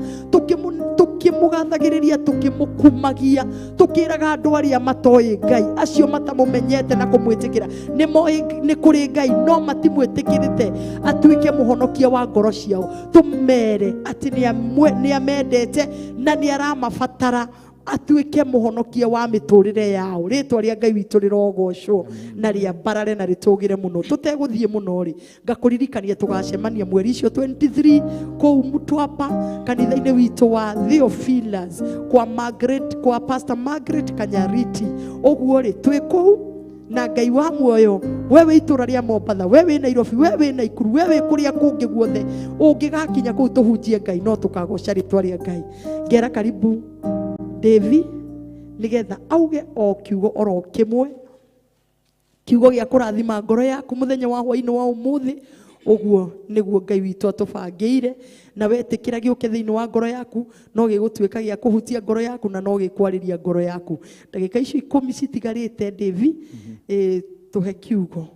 tukĩmũkumagia, tukĩraga andũ arĩa matoĩ Ngai, acio matamũmenyete na kũmwĩtĩkĩra nĩ kũrĩ Ngai, no matimwĩtĩkĩrĩte atuĩke mũhonokia wa ngoro ciao. Tũmere atĩ nĩ amendete na nĩ aramabatara atuĩke mũhonokia wa mĩtũrĩre yao. Rĩtwa rĩa Ngai witũ rĩrogocwo na rĩambarare na rĩtũgĩre mũno. Tũtegũthiĩ mũno rĩ, ngakũririkania tũgacemania mweri icio 23 kũu Mtwapa, kanitha-inĩ witũ wa Theophilus kwa Pastor Margaret Kanyariti. Ũguo rĩ, twĩ kũu na Ngai wa muoyo. Wewe itũra rĩa Mombasa, wewe Nairobi, wewe Naikuru, wewe kũrĩa kũngĩ guothe ũngĩgakinya kũu tũhunjie Ngai, no tũkagoca rĩtwa rĩa Ngai. Ngera karibu Devi nigetha auge o kiugo oro kimwe, kiugo gĩa kũrathima ngoro yaku mũthenya wa hwaĩ-inĩ wa ũmũthĩ. Ũguo nĩguo Ngai witũ atũbangĩire, na wetĩkĩra gĩũke thĩinĩ wa ngoro yaku, no gĩgũtuĩka gĩa kũhutia ngoro yaku na no gĩkwarĩria ngoro yaku. Ndagĩka icio 10 citigarĩte Devi, tũhe kiugo,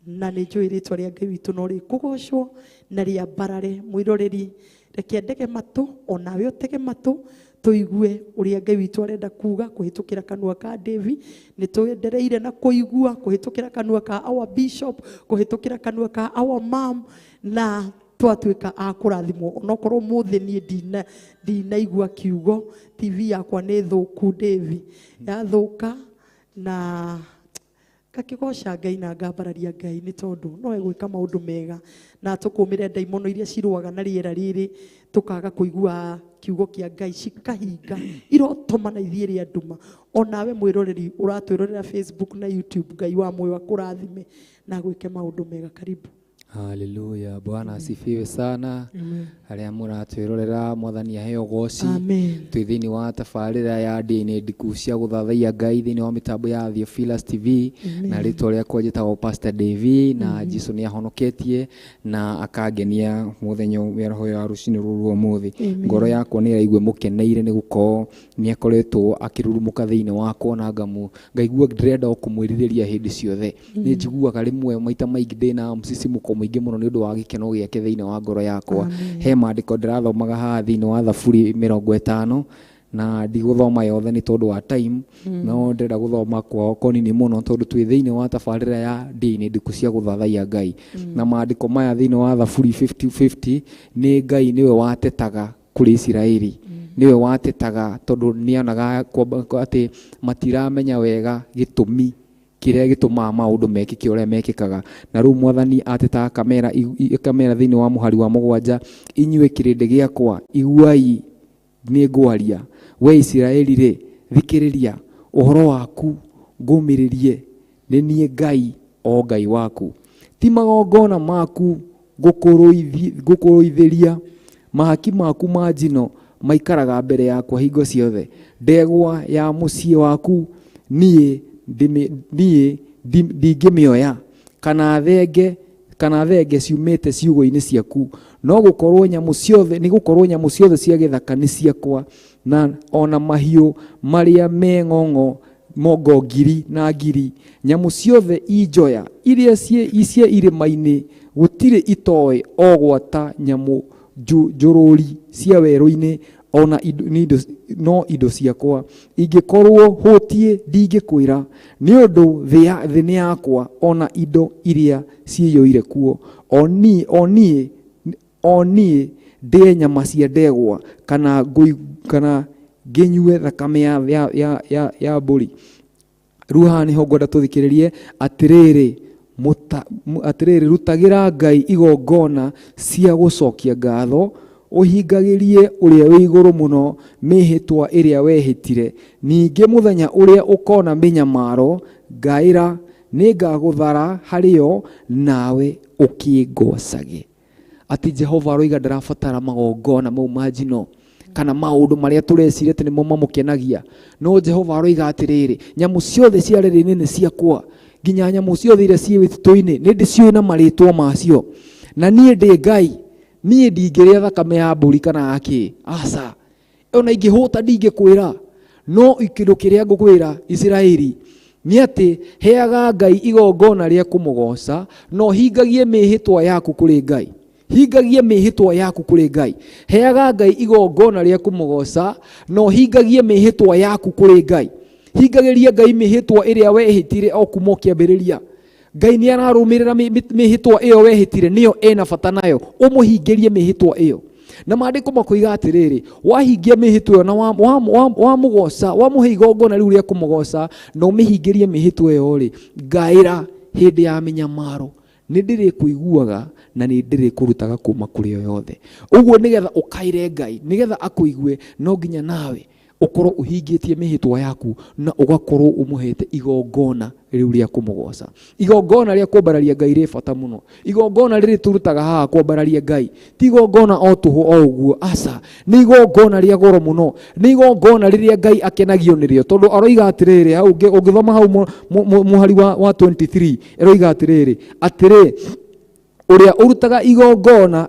na nĩ njũĩ rĩtwa rĩa Ngai witũ no rĩkũgocwo na rĩambarare. Mwĩroreri, reke ndege matũ, onawe ũtege matũ, tuigue uria Ngai witũ arenda kuga kuhitukira kanua ka Devi. Ni tuendereire na kuigua kuhitukira kanua ka our bishop, kuhitukira kanua ka our mom, na twatuika a kurathimwo. Onokorwo muthi ni ndinaigua kiugo, TV yakwa ni thuku Devi, yathuka na gakigoca Ngai na ngambararia Ngai ni tondu no egwika maundu mega, na tukumire ndaimono iria ciruaga na riera riri, tukaga kuigua kiugo kia Ngai cikahinga irotoma na ithiĩre anduma. Onawe mwĩroreri uratwĩrorera Facebook na YouTube, Ngai wa muoyo akũrathime na gwĩke maundu mega. Karibu. Haleluya, Bwana asifiwe sana. Arĩa mũratwĩrorera Mwathani aheo goci. Twĩ thĩinĩ wa tabarĩra ya ndĩa-inĩ ndiku cia gũthathaiya Ngai thĩinĩ wa mĩtambo ya Theophilus TV. Na rĩtwa rĩakwa njĩtagwo Pastor Devi, na Jesũ nĩ ahonoketie na akangenia mũthenya wa rũcinĩ rũrũ rwa ũmũthĩ. Ngoro yakwa nĩ ĩraigua mũkeneire nĩ gũkorwo nĩ akoretwo akĩrurumũka thĩinĩ wakwa, na ngaigua ndĩrenda kũmwĩrirĩria hĩndĩ ciothe. Nĩ njiguaga rĩmwe maita maingĩ ndĩna mũcicimũko mũingĩ mũno nĩ ũndũ wa gĩkeno gĩake thĩinĩ wa ngoro yakwa. He maandĩko ndĩrathomaga haha thĩinĩ wa Thaburi 50, na ndigũthoma yothe nĩ tondũ wa time, no ndĩrenda gũthoma kwao konini mũno tondũ twĩ thĩinĩ wa tabarĩra ya ndĩa-inĩ ndiku cia gũthathaiya Ngai. Na maandĩko maya thĩinĩ wa Thaburi 50:50 nĩ Ngai nĩwe watetaga kũrĩ Isiraeli, nĩwe watetaga tondũ nĩonaga atĩ matiramenya wega gĩtũmi kĩrĩa gĩtũmaga maũndũ mekĩke ũrĩa mekĩkaga. Na rĩu Mwathani atetaga kamera thĩinĩ wa mũhari wa 7, inyuĩ kĩrĩndĩ gĩakwa iguai nĩ ngwaria, we Isiraeli rĩ thikĩrĩria, ũhoro waku ngũmĩrĩrie nĩ niĩ Ngai o Ngai waku. Ti magongona maku ngũkũrũithĩria, mahaki maku ma njino maikaraga mbere yakwa hingo ciothe. Ndegwa ya mũciĩ waku niĩ ndingĩmĩoya, kana thenge ciumĩte ciugo-inĩ ciaku. No gũkorwo nyamũ ciothe, nĩ gũkorwo nyamũ ciothe cia gĩthaka nĩ ciakwa, na ona mahiũ marĩa meng'ong'o mongo ngiri na ngiri. Nyamũ ciothe injoya iria cia irĩma-inĩ, gũtirĩ itoĩ o gwata nyamũ njũrũri cia werũ-inĩ, ona no indo ciakwa. Ingĩkorwo hũtiĩ ndingĩkwĩra, nĩ ũndũ thĩ nĩ yakwa, ona indo iria ciĩyũire kuo. O niĩ ndĩe nyama cia ndegwa, kana ngĩnyue thakame ya mbũri. Rĩu haha nĩho ngwenda tũthikĩrĩrie atĩrĩrĩ, rutagĩra Ngai igongona cia gũcokia ngatho, ũhingagĩrie ũrĩa wĩ igũrũ mũno mĩhĩtwa ĩrĩa wehĩtire. Ningĩ mũthenya ũrĩa ũkona mĩnyamaro, ngaĩra nĩ ngagũthara harĩo nawe ũkĩngocage. Ati Jehova aroiga ndarabatara magongona mau ma njino kana maũndũ marĩa tũreciria atĩ nĩmo mamũkenagia. No Jehova aroiga atĩrĩrĩ, nyamũ ciothe cia rĩrĩ-inĩ nĩ ciakwa, nginya nyamũ ciothe iria ciĩ mĩtitũ-inĩ nĩ ndĩciũĩ na marĩtwa macio. Na niĩ ndĩ Ngai, niĩ ndingĩrĩa thakame ya mbũri kana akĩ. Aca, ona ingĩhũta ndingĩkwĩra. No kĩndũ kĩrĩa ngũkwĩra Isiraeli nĩ atĩ heaga Ngai igongona rĩa kũmũgoca, no hingagie mĩhĩtwa yaku kũrĩ Ngai. Hingagie mĩhĩtwa yaku kũrĩ Ngai. Heaga Ngai igongona rĩa kũmũgoca, no hingagie mĩhĩtwa yaku kũrĩ Ngai. Hingagĩria Ngai mĩhĩtwa ĩrĩa wehĩtire o kuma kĩambĩrĩria. Ngai nĩ ararũmĩrĩra mĩhĩtwa ĩyo wehĩtire, nĩyo ena bata nayo. Ũmũhingĩrie mĩhĩtwa ĩyo. Na maandĩko makoiga atĩrĩrĩ, wahingia mĩhĩtwa ĩyo na wamũgoca, wamũhe igongona rĩu rĩa kũmũgoca, na ũmĩhingĩrie mĩhĩtwa ĩyo rĩ, ngaĩra hĩndĩ ya mĩnyamaro nĩ ndĩrĩkũiguaga na nĩ ndĩrĩkũrutaga kuma kũrĩ o yothe. Ũguo nĩgetha ũkaire Ngai, nĩgetha akũigue, no nginya nawe ũkorwo ũhingĩtie mĩhĩtwa yaku na ũgakorwo ũmũhete igongona rĩu rĩa kũmũgoca. Igongona rĩa kwambararia Ngai rĩ bata mũno. Igongona rĩrĩ tũrutaga haha kwambararia Ngai ti igongona o tũhũ o ũguo, aca, nĩ igongona rĩa goro mũno. Nĩ igongona rĩrĩa Ngai akenagio nĩrĩo, tondũ aroiga atĩrĩrĩ, hau ũngĩthoma hau mũhari wa 23 aroiga atĩrĩrĩ, ũrĩa ũrutaga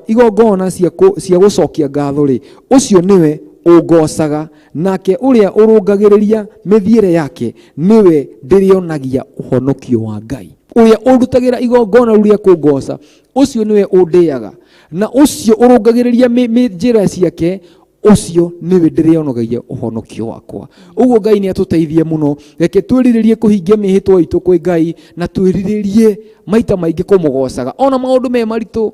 igongona cia gũcokia ngatho rĩ, ũcio nĩwe ũgocaga, nake ũrĩa ũrũngagĩrĩria mĩthiĩre yake nĩwe ndĩrĩonagia ũhonokio wa Ngai. Ũrĩa ũrutagĩra igongona rĩu rĩa kũgoca, ũcio nĩwe ũndĩaga, na ũcio ũrũngagĩrĩria njĩra ciake, ũcio nĩwe ndĩrĩonagia ũhonokio wakwa. Ũguo Ngai nĩ atũteithie mũno. Reke twĩrirĩrie kũhingia mĩhĩtwa itũ kwĩ Ngai, na twĩrirĩrie maita maingĩ kũmũgocaga. Ona maũndũ me maritũ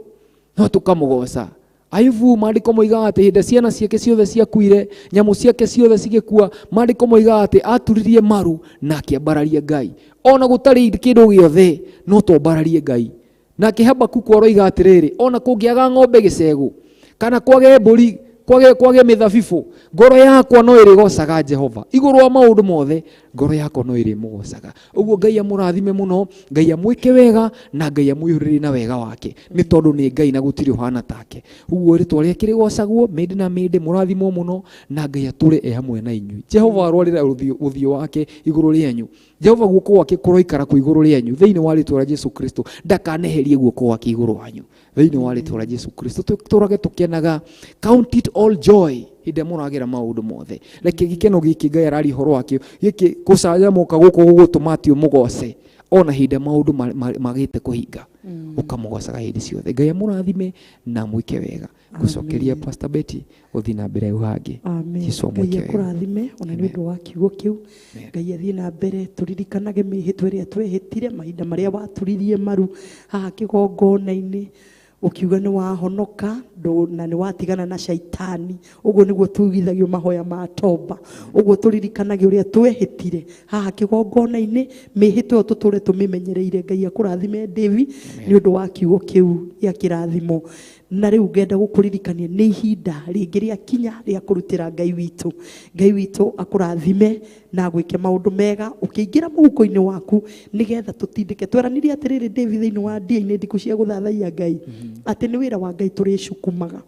no tũkamũgoca. Ayubu maandĩko moigaga atĩ hĩndĩ ciana ciake ciothe ciakuire, nyamũ ciake ciothe cigĩkua, maandĩko moigaga atĩ aturirie maru na akĩambararia Ngai. Ona gũtarĩ kĩndũ gĩothe no twambararie Ngai. Nake Habakuku aroiga atĩrĩrĩ, ona kũngĩaga ng'ombe gĩcegũ kana kwage mbũri, kwage mĩthabibũ, ngoro yakwa no ĩrĩgocaga Jehova. Igũrũ wa maũndũ mothe ngoro yakwa no ĩrĩmũgocaga. Ũguo Ngai amũrathime mũno, Ngai amwĩke wega, na Ngai amũihũrĩrie na wega wake, nĩ tondũ nĩ Ngai na gũtirĩ ũhana take. Ũguo rĩtwa rĩake rĩgocagwo mĩndĩ na mĩndĩ, mũrathimwo mũno, na Ngai atũre e hamwe na inyuĩ. Jehova arwarĩra ũthiũ wake igũrũ rĩanyu. Jehova guoko gwake kũroikara kwĩ igũrũ rĩanyu thĩinĩ wa rĩtwa rĩa Jesu Kristo. Ndakaneherie guoko gwake igũrũ wanyu thĩinĩ wa rĩtwa rĩa Jesu Kristo. Tũtũrage tũkenaga, count it all joy hĩndĩ mũragera maũndũ mothe. Reke gĩkeno gĩkĩ Ngai arari horo wakĩo gĩkĩ gũcanjamũka gũkũ gũgũtũma atĩ ũmũgoce ona hĩndĩ maũndũ magĩte kũhinga, ũkamũgocaga hĩndĩ ciothe. Ngai amũrathime na mwĩke wega. Gũcokeria Pastor Betty gũthiĩ na mbere uhangĩ. Jesũ amwĩke wega. Kũrathime ona nĩ ũndũ wa kiugo kĩu. Ngai athiĩ na mbere, tũririkanage mĩhĩtwa ĩrĩa twehĩtire, mahinda marĩa waturirie maru haha kĩgongona-inĩ, ukiuga nĩ wahonoka na nĩ watigana na shaitani. Ũguo nĩguo tugithagio mahoya ma toba. Ũguo tũririkanage ũrĩa twehĩtire haha kĩgongona-inĩ, mĩhĩtwa ĩyo tũtũre tũmĩmenyereire. Ngai akũrathime David nĩ ũndũ wa kiugo kĩu gĩa kĩrathimo. na riu ngenda gukuririkania ni ihinda ringi ria kinya ria kurutira Ngai witu akurathime na gwike maundu mega ukiingira muhuko-ini waku nigetha tutindike tweranirie atiriri David thiini wa dia-ini ndiku cia guthathaia Ngai ati ni wira wa Ngai turicukumaga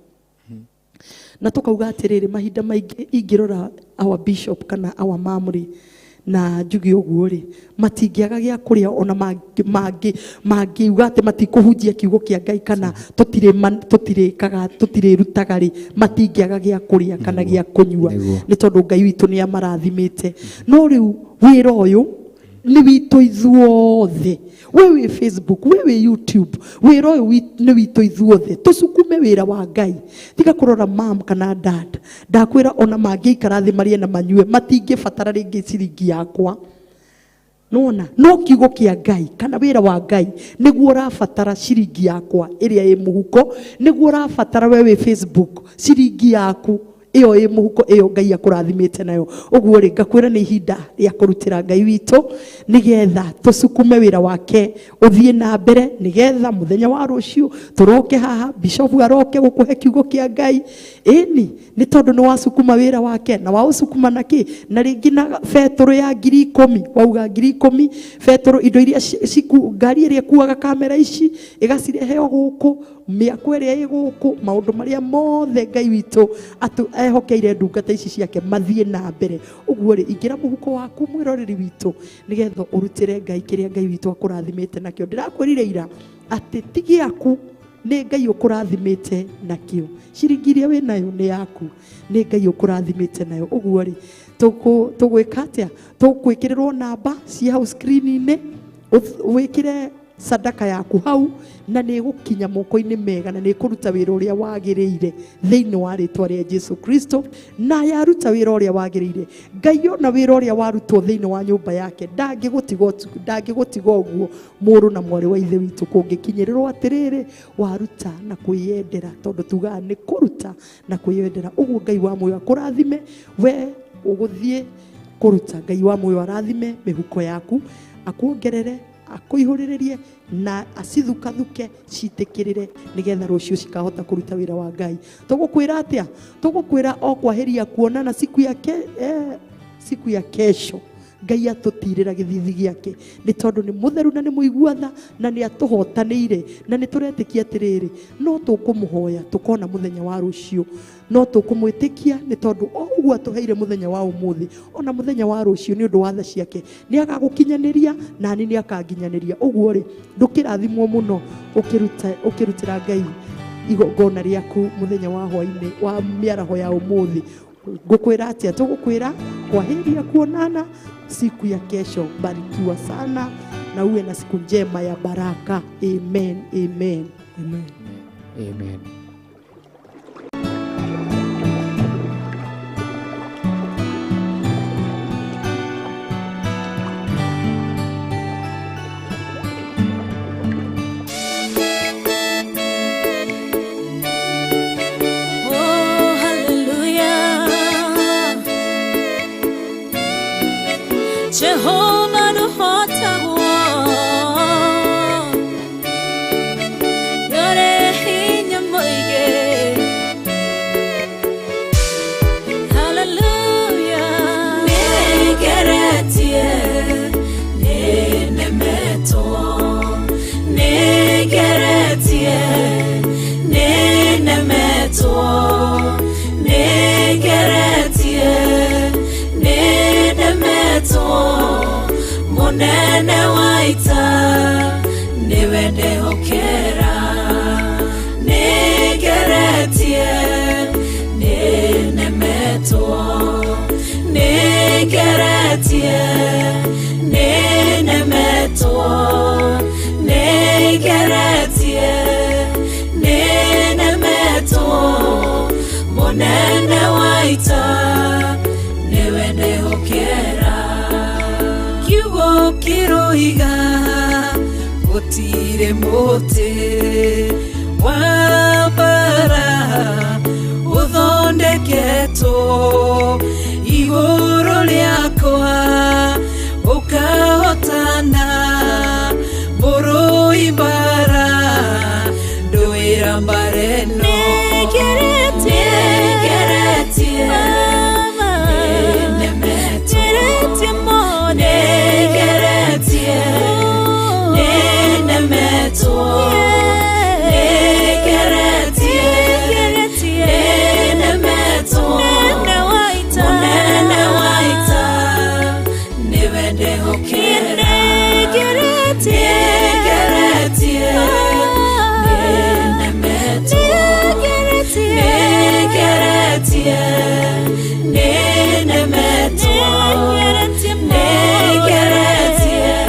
na tukauga atiriri mahinda maingi ingirora our bishop kana our mamuri na njugi uguo ri matingiaga gia kuria ona mangi uga ati matikuhunjia kiugo kia Ngai kana tutire rutaga ri matingiaga gia kuria kana gia kunyua ni tondu Ngai witu ni amarathimite no riu wira uyu ni witu ithuothe wewe Facebook wewe YouTube wira uyu ni witu ithuothe tusukume wira wa Ngai tiga kurora mam kana dad ndakwira ona mangi ikarathi marie na manyue matingi fatara ringi ciringi yakwa nona no kiugo kia Ngai kana wira wa Ngai niguo rafatara ciringi yakwa iria ĩ muhuko niguo rafatara wewe Facebook ciringi yaku iyo ĩ muhuko iyo Ngai akurathimite nayo uguo ri ngakwira ni ihinda ria kurutira Ngai witu nigetha tusukume wira wake uthie na mbere nigetha muthenya wa rucio turoke haha bishop aroke gukuhe kiugo kia Ngai ini ni tondu ni wasukuma wira wake na wausukuma naki na ringi na fetoro ya 10,000 wauga 10,000 fetoro indo iria ngari iria kuaga kamera ici igacireheo guku miako iria ĩ guku maundu maria mothe Ngai witu ehokeire ndungata ici ciake mathie na mbere uguo ri ingira muhuko waku mwiroreri witu nigetha urutire Ngai kiria Ngai witu akurathimite nakio ndirakwirire ira ati tigiaku ni Ngai ukurathimite nakio ciringi iria we nayo ni yaku ni Ngai ukurathimite nayo uguo ri tugwika atia tugwikirirwo namba cia hau screen-ini wikire sadaka yaku hau na ni gukinya moko-ini mega na ni kuruta wira uria wagiriire thiini wa ritwa ria Jesu Kristo na yaruta wira uria wagiriire Ngai ona wira uria warutwo thiini wa nyumba yake ndangigutiga uguo muru na mwari wa ithe witu kungikinyirirwo atiriri waruta na kwiyendera tondu tuga ni kuruta na kwiyendera uguo Ngai wa muoyo akurathime we uguthie kuruta Ngai wa muoyo arathime mihuko yaku akuongerere akuihuririe na acithukathuke citikirire nigetha rucio cikahota kuruta wira wa Ngai tugukwira atia tugukwira o kwaheria kuonana siku ya kesho Ngai atutirira githithi giake ni tondu ni mutheru na ni muiguatha na ni atuhotanire na ni turetikia atiriri no tukumuhoya tukona muthenya wa rucio no tukumwitikia ni tondu o uguo atuheire muthenya wa umuthi ona muthenya wa rucio ni undu wa tha ciake ni agagukinyaniria na ni akanginyaniria uguo ri ndukirathimwo muno ukirutira Ngai igongona riaku muthenya wa hwaini wa miaraho ya umuthi ngukwira atia tugukwira kwaheria kuonana siku ya kesho. Barikiwa sana na uwe na siku njema ya baraka. Amen, amen, amen, Amen. Jehovah no hotawo yore hinya moige hallelujah negeretie nenemeto negeretie nenemeto negeretie munene waita niwe ndehokera negeretie nenemetwo negeretie nenemetwo negeretie nenemetwo munene waita niwe ndehokera kiroiga gutire muti wa bara uthondeketo iguru riakwa ukahotana muru ibara nduira mbarena Negeretie